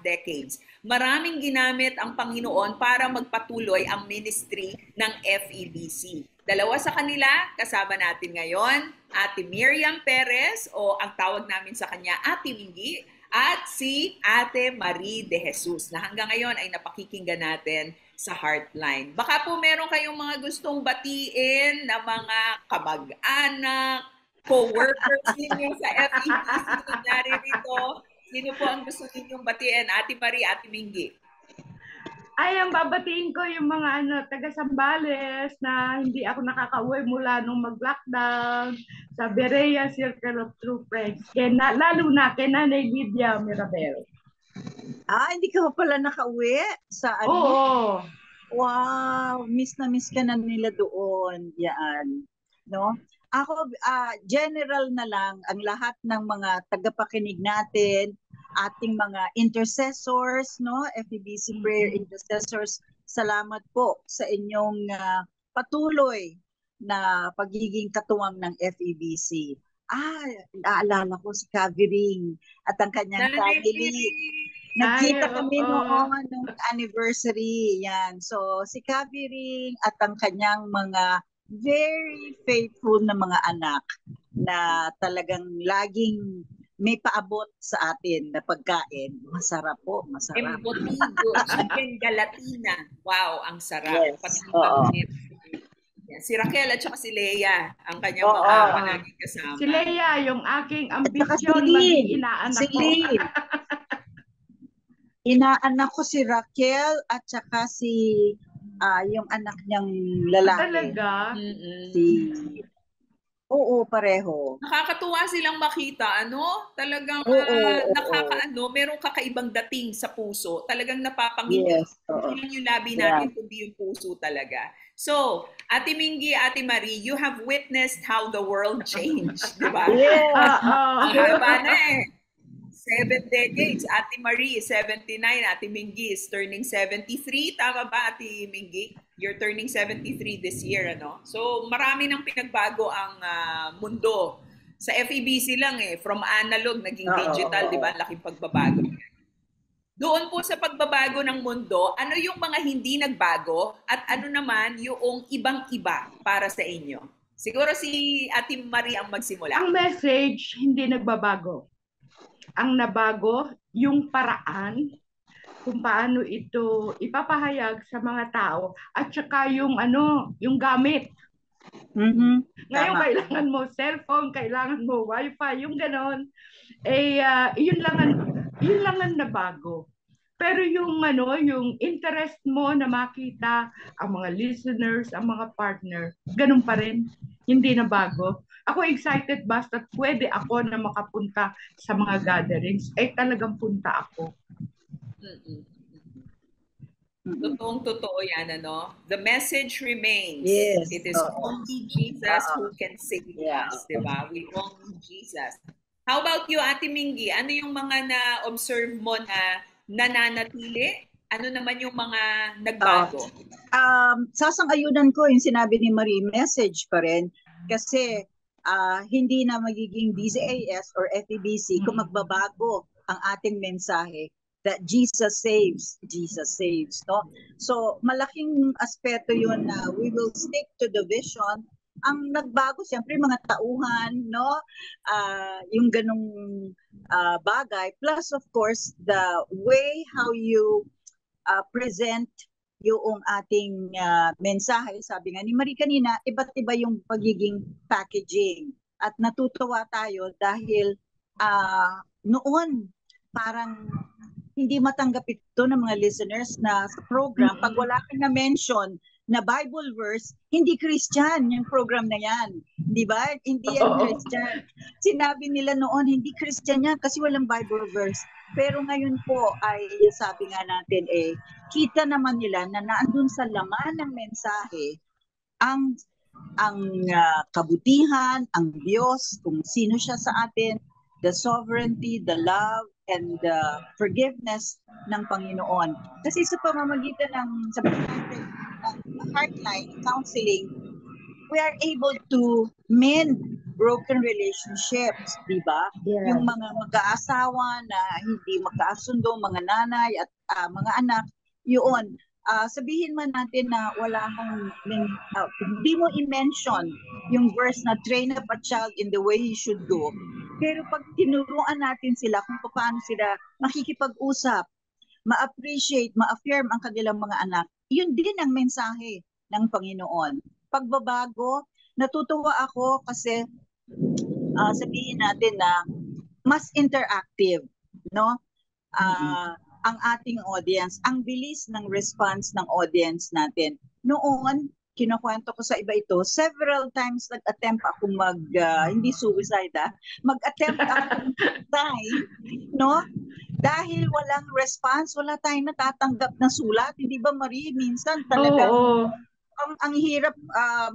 decades, maraming ginamit ang Panginoon para magpatuloy ang ministry ng FEBC. Dalawa sa kanila, kasama natin ngayon, Ate Miriam Perez, o ang tawag namin sa kanya, Ate Mingi, at si Ate Marie De Jesus, na hanggang ngayon ay napakikinggan natin sa Heartline. Baka po meron kayong mga gustong batiin na mga kamag-anak, co-workers ninyo sa FEBC na narito. Sino po ang gusto ninyong batiin? Ate Marie, Ate Mingy. Ay, ang babatiin ko yung mga taga Sambales na hindi ako nakakauwi mula nung mag-lockdown sa Berea Circle of True Friends. Lalo na kay Nanay Lydia Mirabel. Hindi ka pa pala nakauwi sa ano? Oo. Wow, miss na miss ka na nila doon. Yan. No? Ako, general na lang ang lahat ng mga tagapakinig natin, ating mga intercessors, no? FEBC Prayer Intercessors, salamat po sa inyong patuloy na pagiging katuwang ng FEBC. Naalala ko si Kaviring at ang kanyang family. Nagkita kami noon nung anniversary. Yan. So, si Kaviring at ang kanyang mga very faithful na mga anak na talagang laging may paabot sa atin na pagkain. Masarap po, masarap. Embutido, chicken galatina. Wow, ang sarap. Yes. Si Raquel at saka si Leia, ang kanyang mga naging kasama. Si Leia, yung aking ambisyon maging inaanak ko. Inaanak ko si Raquel at saka si yung anak niyang lalaki. Talaga? Oo, pareho. Nakakatuwa silang makita, ano? Talagang merong kakaibang dating sa puso. Talagang napapangiti. Yes. Hindi lang yung labi natin, kundi yung puso talaga. So, Ate Mingy, Ate Marie, you have witnessed how the world changed, di ba? Yes. Ang haba na eh. 7 decades. Ate Marie, 79. Ate Mingy is turning 73. Tama ba, Ate Mingy? You're turning 73 this year, ano? So, marami nang pinagbago ang mundo. Sa FEBC lang eh. From analog, naging digital, di ba? Laking pagbabago. Doon po sa pagbabago ng mundo, ano yung mga hindi nagbago at ano naman yung ibang-iba para sa inyo? Siguro si Ate Marie ang magsimula. Ang message, hindi nagbabago. Ang nabago, yung paraan kung paano ito ipapahayag sa mga tao at saka yung gamit. Ngayon kailangan mo cellphone, kailangan mo wifi, yung ganon. Yun lang ang nabago. Pero yung interest mo na makita ang mga listeners, ang mga partner, ganun pa rin. Hindi na bago. Ako excited basta pwede ako na makapunta sa mga gatherings. Talagang punta ako. Totoo yan, ano? The message remains. Yes. It is only Jesus who can save us, diba? We only Jesus. How about you, Ate Mingy? Ano yung mga na-observe mo na nananatili? Ano naman yung mga nagbago? Sasang-ayunan ko yung sinabi ni Marie, message pa rin. Kasi hindi na magiging DZAS or FEBC kung magbabago ang ating mensahe that Jesus saves, no? So, malaking aspeto yun na we will stick to the vision. Ang nagbago, siyempre, mga tauhan, no? Yung ganong bagay. Plus, of course, the way how you present yung ating mensahe. Sabi nga ni Marie kanina, iba't iba yung pagiging packaging. At natutuwa tayo dahil noon parang hindi matanggap ito ng mga listeners na sa program, pag wala kang na-mention na Bible verse, hindi Christian yung program na yan. Di ba? Hindi yan Christian. Sinabi nila noon, hindi Christian yan kasi walang Bible verse. Pero ngayon po ay sabi nga natin kita naman nila na naandun sa laman ng mensahe ang kabutihan, ang Diyos, kung sino siya sa atin, the sovereignty, the love, and the forgiveness ng Panginoon. Kasi sa pamamagitan ng Heartline counseling, we are able to mend broken relationships, di ba? Yeah. Yung mga mag-aasawa na hindi magkaasundo, mga nanay at mga anak, yun. Sabihin man natin na wala kang, hindi mo i-mention yung verse na train up a child in the way he should go. Pero pag tinuruan natin sila kung paano sila makikipag-usap, ma-appreciate, ma-affirm ang kanilang mga anak, yun din ang mensahe ng Panginoon. Pagbabago, natutuwa ako kasi sabihin natin na mas interactive. no? Mm-mm. Ang ating audience, ang bilis ng response ng audience natin. Noon, kinukwento ko sa iba ito, several times nag-attempt ako hindi suicide mag-attempt ako mag-die, no? Dahil walang response, wala tayong natatanggap na sulat. Hindi ba, Marie? Minsan talagang Oo. ang hirap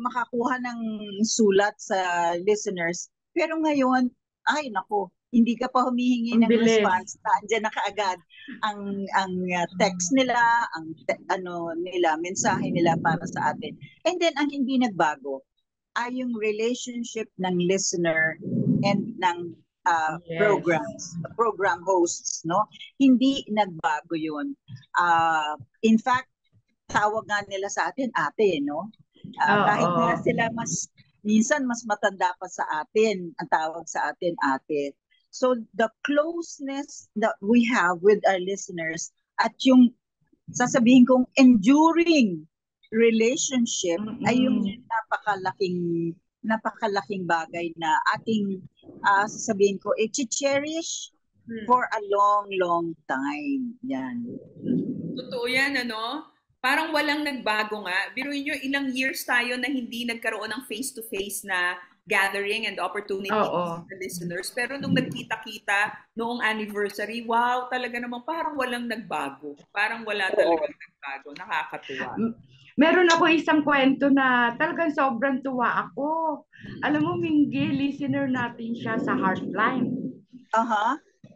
makakuha ng sulat sa listeners. Pero ngayon, ay nako, hindi ka pa humihingi Ang ng bilis. response, nandiyan na kaagad ang text nila, mensahe nila para sa atin. And then ang hindi nagbago ay yung relationship ng listener and ng Yes. program hosts, no? Hindi nagbago 'yun. In fact, tawag nga nila sa atin ate, no? Kahit nga sila minsan mas matanda pa sa atin, ang tawag sa atin ate. So the closeness that we have with our listeners at yung sasabihin kong enduring relationship ay yung napakalaking bagay na ating sasabihin ko i-cherish for a long time. Yan. Totoo yan, ano? Parang walang nagbago nga. Biruin nyo, ilang years tayo na hindi nagkaroon ng face-to-face na gathering and opportunity sa listeners. Pero nung nagkita-kita noong anniversary, wow, talaga naman parang walang nagbago. Parang wala talagang nagbago. Nakakatuwa. Meron ako isang kwento na talagang sobrang tuwa ako. Alam mo, Minggi, listener natin siya sa Heartline.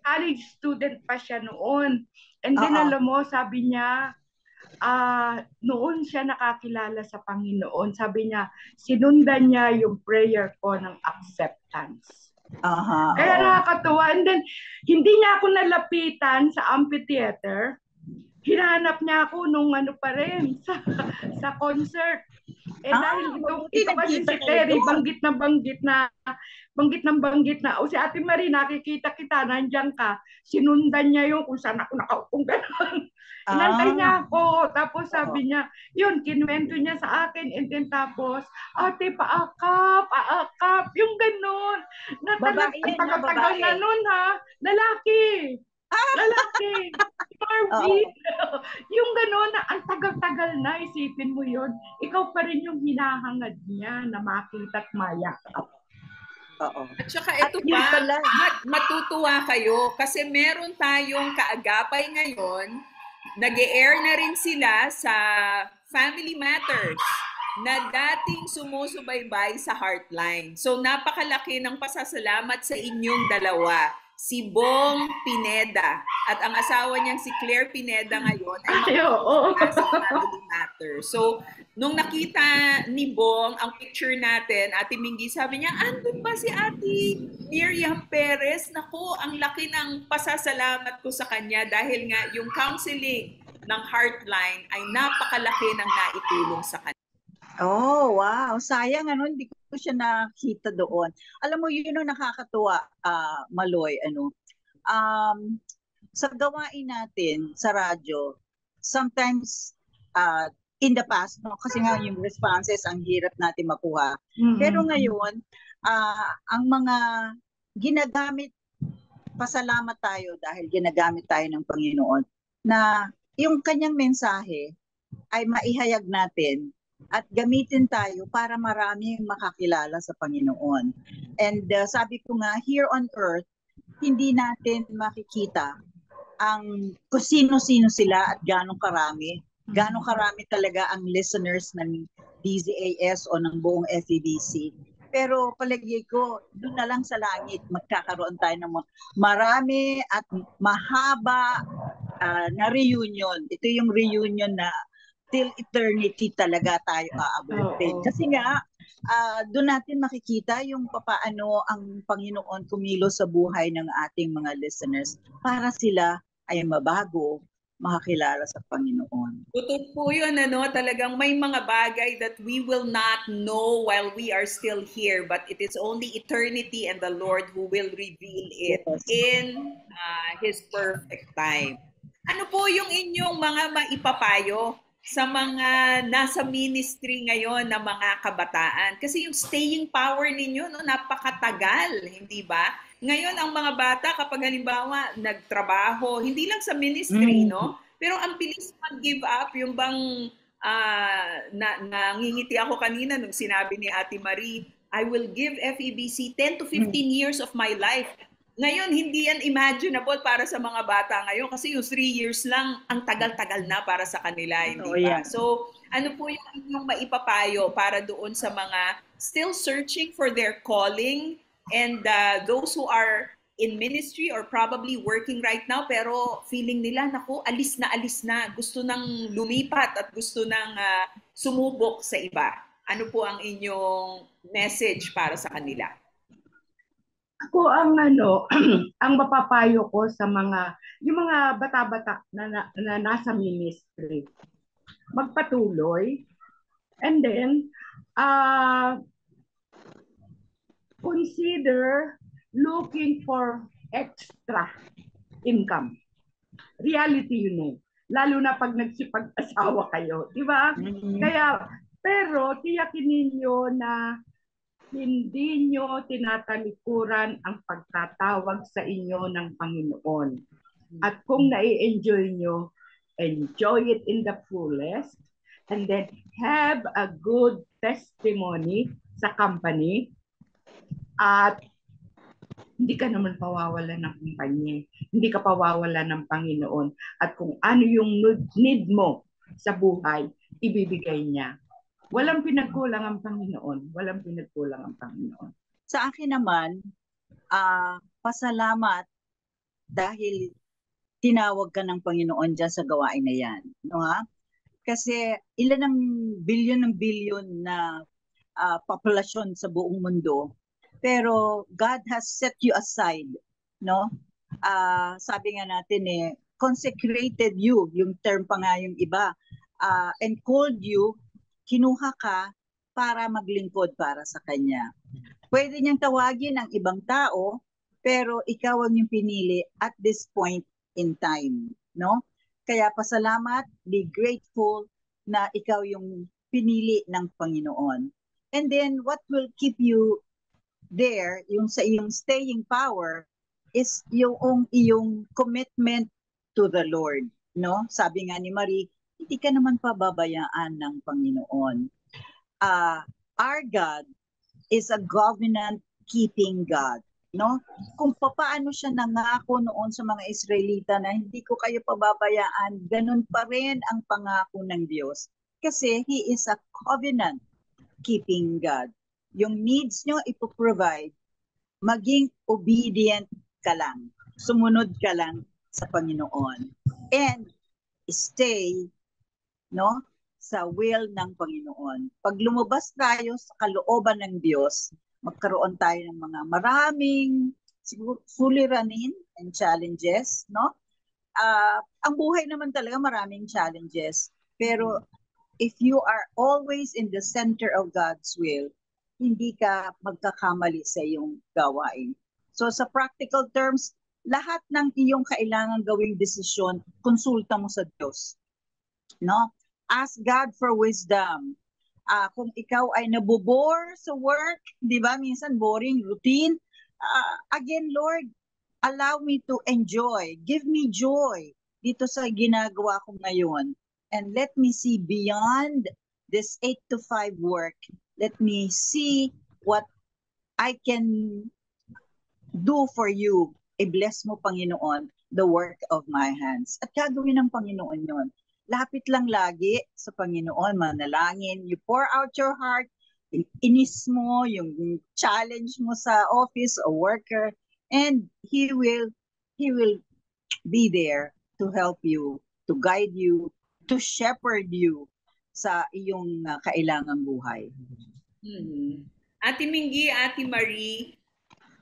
College student pa siya noon. And then alam mo, sabi niya, noon siya nakakilala sa Panginoon. Sabi niya, sinundan niya yung prayer ko ng acceptance. Kaya nakakatuwa. And then, hindi niya ako nalapitan sa amphitheater. Hinanap niya ako nung pa rin sa concert. Dahil ito kasi si Terry, banggit na, o si Ate Marie, nakikita kita, nandiyan ka, sinundan niya yung kung saan ako nakaupong gano'n. Inantay niya ako, tapos sabi niya, yun, kinuwento niya sa akin, and then tapos, ate, paakap, yung gano'n. Ang tagal na nun, ha? Lalaki. Marvin. Yung gano'n na ang tagal-tagal na, isipin mo yun, ikaw pa rin yung hinahangad niya na makita at mayakap. At saka ito pa, matutuwa kayo kasi meron tayong kaagapay ngayon, nag-e-air na rin sila sa Family Matters na dating sumusubaybay sa Heartline. So napakalaki ng pasasalamat sa inyong dalawa. Si Bong Pineda at ang asawa niyang si Claire Pineda ngayon ay sa Family Matters. So nung nakita ni Bong ang picture natin, Ate Minggi, sabi niya, andun ba si Ate Miriam Perez? Naku, ang laki ng pasasalamat ko sa kanya dahil nga yung counseling ng Heartline ay napakalaki ng naitulong sa kanya. Oh, wow. Sayang, hindi ko siya nakita doon. Alam mo, yun yung nakakatuwa, Maloy, sa gawain natin sa radyo, sometimes, in the past, kasi nga yung responses, ang hirap natin makuha. Pero ngayon, ang mga ginagamit, pasalamat tayo dahil ginagamit tayo ng Panginoon, na yung kanyang mensahe ay maihayag natin at gamitin tayo para maraming makakilala sa Panginoon. And sabi ko nga, here on earth, hindi natin makikita kung sino-sino sila at gano'ng karami talaga ang listeners ng DZAS o ng buong FEBC. Pero palagi ko, doon na lang sa langit, magkakaroon tayo ng marami at mahaba na reunion. Ito yung reunion na till eternity talaga tayo aabutin. Kasi nga, doon natin makikita yung papaano ang Panginoon kumilos sa buhay ng ating mga listeners para sila ay mabago, makakilala sa Panginoon. Totoo po yun, talagang may mga bagay that we will not know while we are still here, but it is only eternity and the Lord who will reveal it in His perfect time. Ano po yung inyong mga maipapayo sa mga nasa ministry ngayon na mga kabataan? Kasi yung staying power ninyo, napakatagal, hindi ba? Ngayon, ang mga bata, kapag halimbawa nagtrabaho, hindi lang sa ministry, no? Pero ang bilis mag-give up, yung bang nangingiti ako kanina nung sinabi ni Ate Marie, I will give FEBC 10 to 15 years of my life. Ngayon, hindi yan imaginable para sa mga bata ngayon kasi yung 3 years lang, ang tagal-tagal na para sa kanila, hindi ba? So, ano po yung inyong maipapayo para doon sa mga still searching for their calling and those who are in ministry or probably working right now pero feeling nila, naku, alis na, gusto nang lumipat at gusto nang sumubok sa iba. Ano po ang inyong message para sa kanila? Ako ang ang mapapayo ko sa yung mga bata-bata na nasa ministry, magpatuloy and then consider looking for extra income. Reality yun lalo na pag nagsipag-asawa kayo, di ba? Kaya, pero tiyakin ninyo na hindi nyo tinatalikuran ang pagtatawag sa inyo ng Panginoon. At kung nai-enjoy nyo, enjoy it in the fullest and then have a good testimony sa company at hindi ka naman pawawalan ng kumpanya. Hindi ka pawawalan ng Panginoon. At kung ano yung need mo sa buhay, ibibigay niya. Walang pinagkulang ang Panginoon. Walang pinagkulang ang Panginoon. Sa akin naman, pasalamat dahil tinawag ka ng Panginoon dyan sa gawain na yan. No, ha? Kasi ilan ng bilyon na populasyon sa buong mundo, pero God has set you aside. No? Sabi nga natin consecrated you, yung term pa nga yung iba, and called you, kinuha ka para maglingkod para sa Kanya. Pwede niyang tawagin ang ibang tao, pero ikaw ang yung pinili at this point in time. No? Kaya pasalamat, be grateful na ikaw yung pinili ng Panginoon. And then what will keep you there, yung sa iyong staying power, is yung iyong commitment to the Lord. No? Sabi nga ni Marie, hindi ka naman pababayaan ng Panginoon. Our God is a covenant-keeping God. No? Kung paano siya nangako noon sa mga Israelita na hindi ko kayo pababayaan, ganun pa rin ang pangako ng Diyos. Kasi He is a covenant-keeping God. Yung needs nyo ipoprovide, maging obedient ka lang. Sumunod ka lang sa Panginoon. And stay sa will ng Panginoon. Pag lumabas tayo sa kalooban ng Diyos, magkaroon tayo ng mga maraming suliranin and challenges, no? Ang buhay naman talaga maraming challenges, pero if you are always in the center of God's will, hindi ka magkakamali sa iyong gawain. So sa practical terms, lahat ng iyong kailangan gawing desisyon, konsulta mo sa Diyos. No? Ask God for wisdom. Kung ikaw ay nabobore sa work, di ba? Minsan boring, routine. Again, Lord, allow me to enjoy. Give me joy dito sa ginagawa ko ngayon. And let me see beyond this 8 to 5 work. Let me see what I can do for you. I-bless mo, Panginoon, the work of my hands. At gagawin ng Panginoon yon. Lapit lang lagi sa Panginoon, manalangin. You pour out your heart, inis mo, yung challenge mo sa office o worker, and He will be there to help you, to guide you, to shepherd you sa iyong kailangang buhay. Ate Mingy, Ate Marie,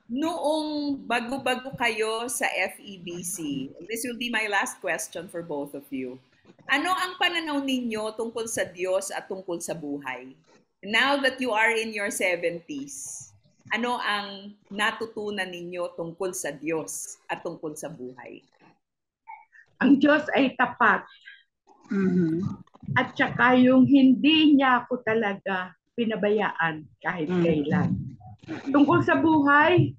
noong bago-bago kayo sa FEBC, this will be my last question for both of you. Ano ang pananaw ninyo tungkol sa Diyos at tungkol sa buhay? Now that you are in your 70s, ano ang natutunan ninyo tungkol sa Diyos at tungkol sa buhay? Ang Diyos ay tapat. At saka yung hindi niya ako talaga pinabayaan kahit kailan. Tungkol sa buhay,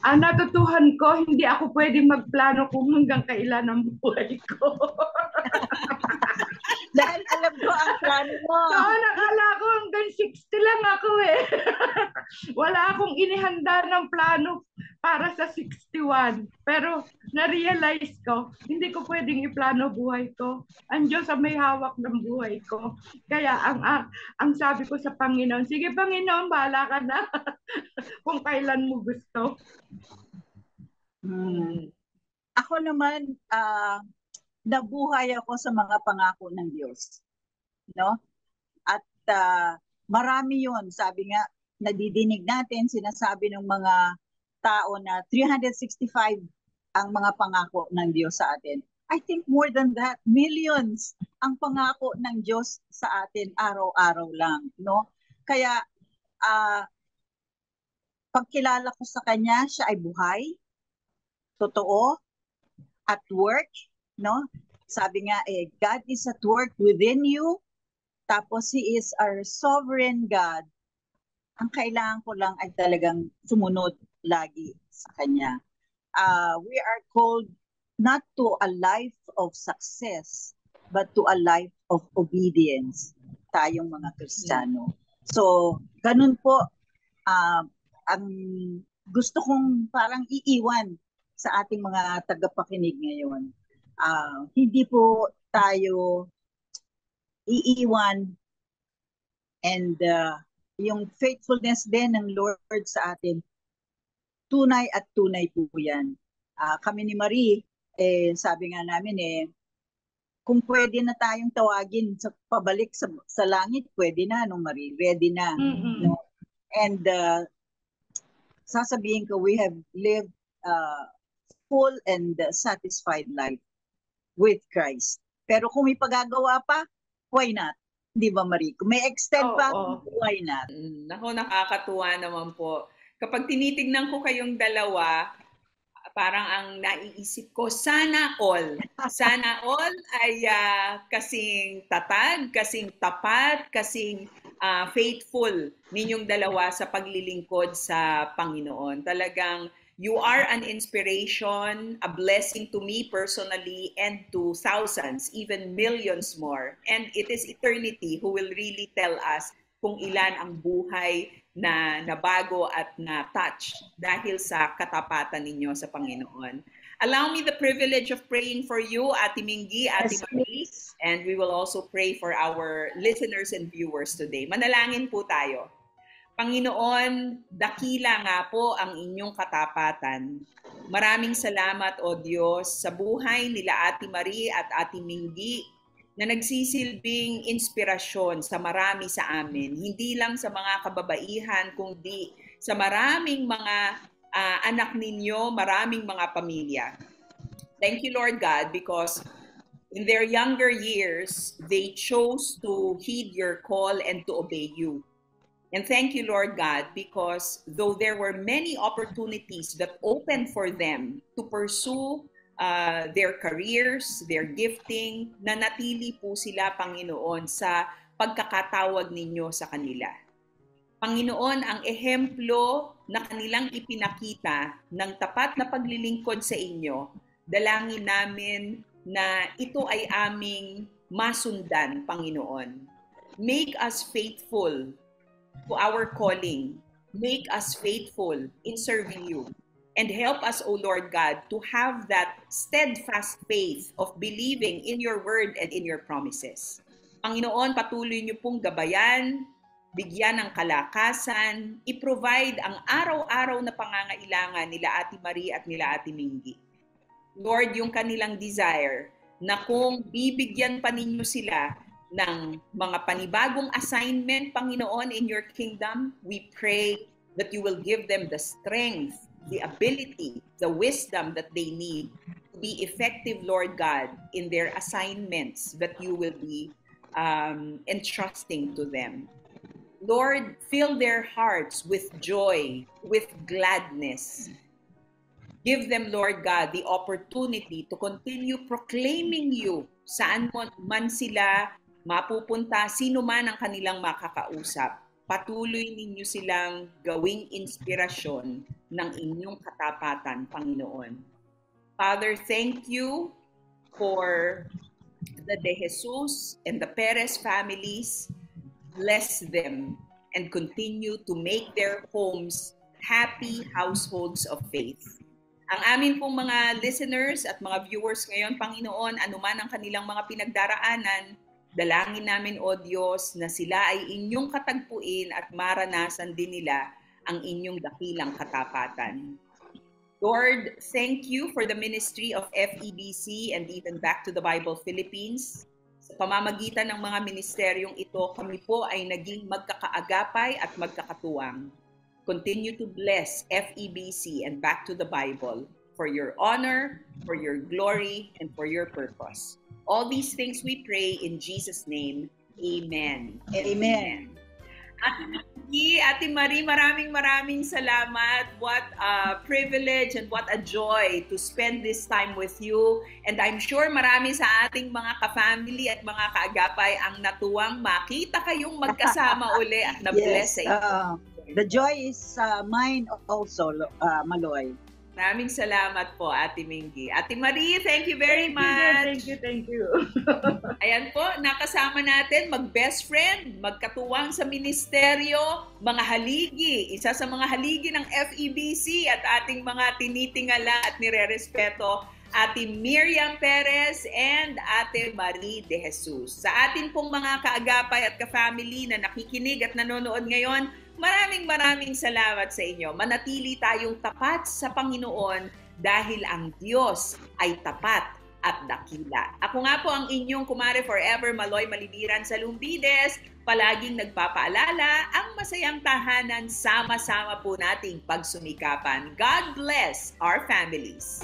ang natutuhan ko, hindi ako pwedeng magplano kung hanggang kailan ang buhay ko. Dahil alam ko ang plano mo. So, nakala ko hanggang 60 lang ako eh. Wala akong inihanda ng plano para sa 61. Pero na-realize ko, hindi ko pwedeng iplano buhay ko. Ang Diyos ang may hawak ng buhay ko. Kaya ang sabi ko sa Panginoon, sige Panginoon, bahala ka na kung kailan mo gusto. Ako naman, nabuhay ako sa mga pangako ng Diyos. No? At marami yun. Sabi nga, nadidinig natin, sinasabi ng mga tao na 365 ang mga pangako ng Diyos sa atin. I think more than that, millions ang pangako ng Diyos sa atin araw-araw lang. No? Kaya, pagkilala ko sa Kanya, siya ay buhay, totoo, at work, no? Sabi nga, God is at work within you, tapos He is our sovereign God. Ang kailangan ko lang ay talagang sumunod lagi sa Kanya. We are called not to a life of success, but to a life of obedience, tayong mga Kristiyano. So, ganun po, ang gusto kong parang iiwan sa ating mga tagapakinig ngayon. Hindi po tayo iiwan, and yung faithfulness din ng Lord sa atin, tunay at tunay po yan. Kami ni Marie, sabi nga namin kung pwede na tayong tawagin sa pabalik sa langit, pwede na, no Marie? Ready na. No? And sasabihin ko, we have lived full and satisfied life with Christ. Pero kung may pagagawa pa, why not? Di ba, Marie? Kung may extend pa, why not? Nako, nakakatuwa naman po. Kapag tinitignan ko kayong dalawa, parang ang naiisip ko, sana all. Sana all ay kasing tatag, kasing tapat, kasing faithful ninyong dalawa sa paglilingkod sa Panginoon. Talagang you are an inspiration, a blessing to me personally and to thousands, even millions more. And it is eternity who will really tell us kung ilan ang buhay na nabago at na-touch dahil sa katapatan ninyo sa Panginoon. Allow me the privilege of praying for you, Ate Mingy, Ate Marie, and we will also pray for our listeners and viewers today. Manalangin po tayo. Panginoon, dakila nga po ang inyong katapatan. Maraming salamat, O Diyos, sa buhay nila Ate Marie at Ate Mingy na nagsisilbing inspirasyon sa marami sa amin. Hindi lang sa mga kababaihan, kundi sa maraming mga anak ninyo, maraming mga pamilya. Thank you, Lord God, because in their younger years, they chose to heed your call and to obey you. And thank you, Lord God, because though there were many opportunities that opened for them to pursue their careers, their gifting, nanatili po sila, Panginoon, sa pagkakatawag ninyo sa kanila. Panginoon, ang ehemplo na kanilang ipinakita ng tapat na paglilingkod sa inyo, dalangin namin na ito ay aming masundan, Panginoon. Make us faithful to our calling. Make us faithful in serving you. And help us, O Lord God, to have that steadfast faith of believing in your word and in your promises. Panginoon, patuloy niyo pong gabayan, bigyan ng kalakasan, i-provide ang araw-araw na pangangailangan nila Ate Marie at nila Ate Mingy. Lord, yung kanilang desire na kung bibigyan pa ninyo sila ng mga panibagong assignment, Panginoon, in your kingdom, we pray that you will give them the strength, the ability, the wisdom that they need to be effective, Lord God, in their assignments that you will be entrusting to them. Lord, fill their hearts with joy, with gladness. Give them, Lord God, the opportunity to continue proclaiming you saan man sila mapupunta, sino man ang kanilang makakausap. patuloy ninyo silang gawing inspirasyon ng inyong katapatan, Panginoon. Father, thank you for the De Jesus and the Perez families. Bless them and continue to make their homes happy households of faith. Ang amin pong mga listeners at mga viewers ngayon, Panginoon, anuman ang kanilang mga pinagdaraanan, dalangin namin, O Diyos, na sila ay inyong katagpuin at maranasan din nila ang inyong dakilang katapatan. Lord, thank you for the ministry of FEBC and even Back to the Bible Philippines. Sa pamamagitan ng mga ministeryong ito, kami po ay naging magkakaagapay at magkakatuwang. Continue to bless FEBC and Back to the Bible for your honor, for your glory, and for your purpose. All these things we pray in Jesus' name. Amen. Amen. Ate Marie, maraming salamat. What a privilege and what a joy to spend this time with you. And I'm sure marami sa ating mga ka-family at mga kaagapay ang natuwang makita kayong magkasama uli at na-bless sa inyo. The joy is mine also, Maloy. Maraming salamat po, Ate Mingy. Ate Marie, thank you very much. Thank you. Ayan po, nakasama natin mag-best friend, magkatuwang sa ministeryo, mga haligi, isa sa mga haligi ng FEBC at ating mga tinitingala at nirerespeto, Ate Miriam Perez and Ate Marie De Jesus. Sa atin pong mga kaagapay at ka-family na nakikinig at nanonood ngayon, maraming salamat sa inyo. Manatili tayong tapat sa Panginoon dahil ang Diyos ay tapat at dakila. Ako nga po ang inyong kumare forever, Maloy Malibiran sa Lumbides. Palaging nagpapaalala, ang masayang tahanan, sama-sama po nating pagsumikapan. God bless our families.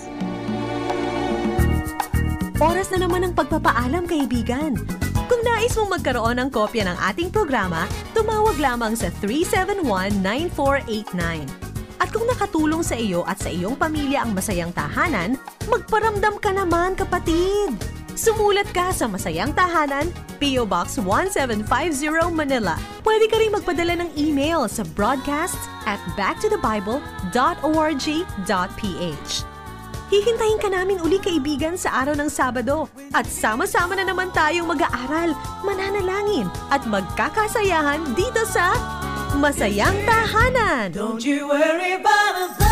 Oras na naman ng pagpapaalam, kaibigan. Kung nais mong magkaroon ng kopya ng ating programa, tumawag lamang sa 371-9489. At kung nakatulong sa iyo at sa iyong pamilya ang masayang tahanan, magparamdam ka naman, kapatid! Sumulat ka sa Masayang Tahanan, P.O. Box 1750 Manila. Pwede ka rin magpadala ng email sa broadcasts@backtothebible.org.ph. Hihintayin ka namin uli, kaibigan, sa araw ng Sabado. At sama-sama na naman tayong mag-aaral, mananalangin at magkakasayahan dito sa Masayang Tahanan. Don't you worry about a thing.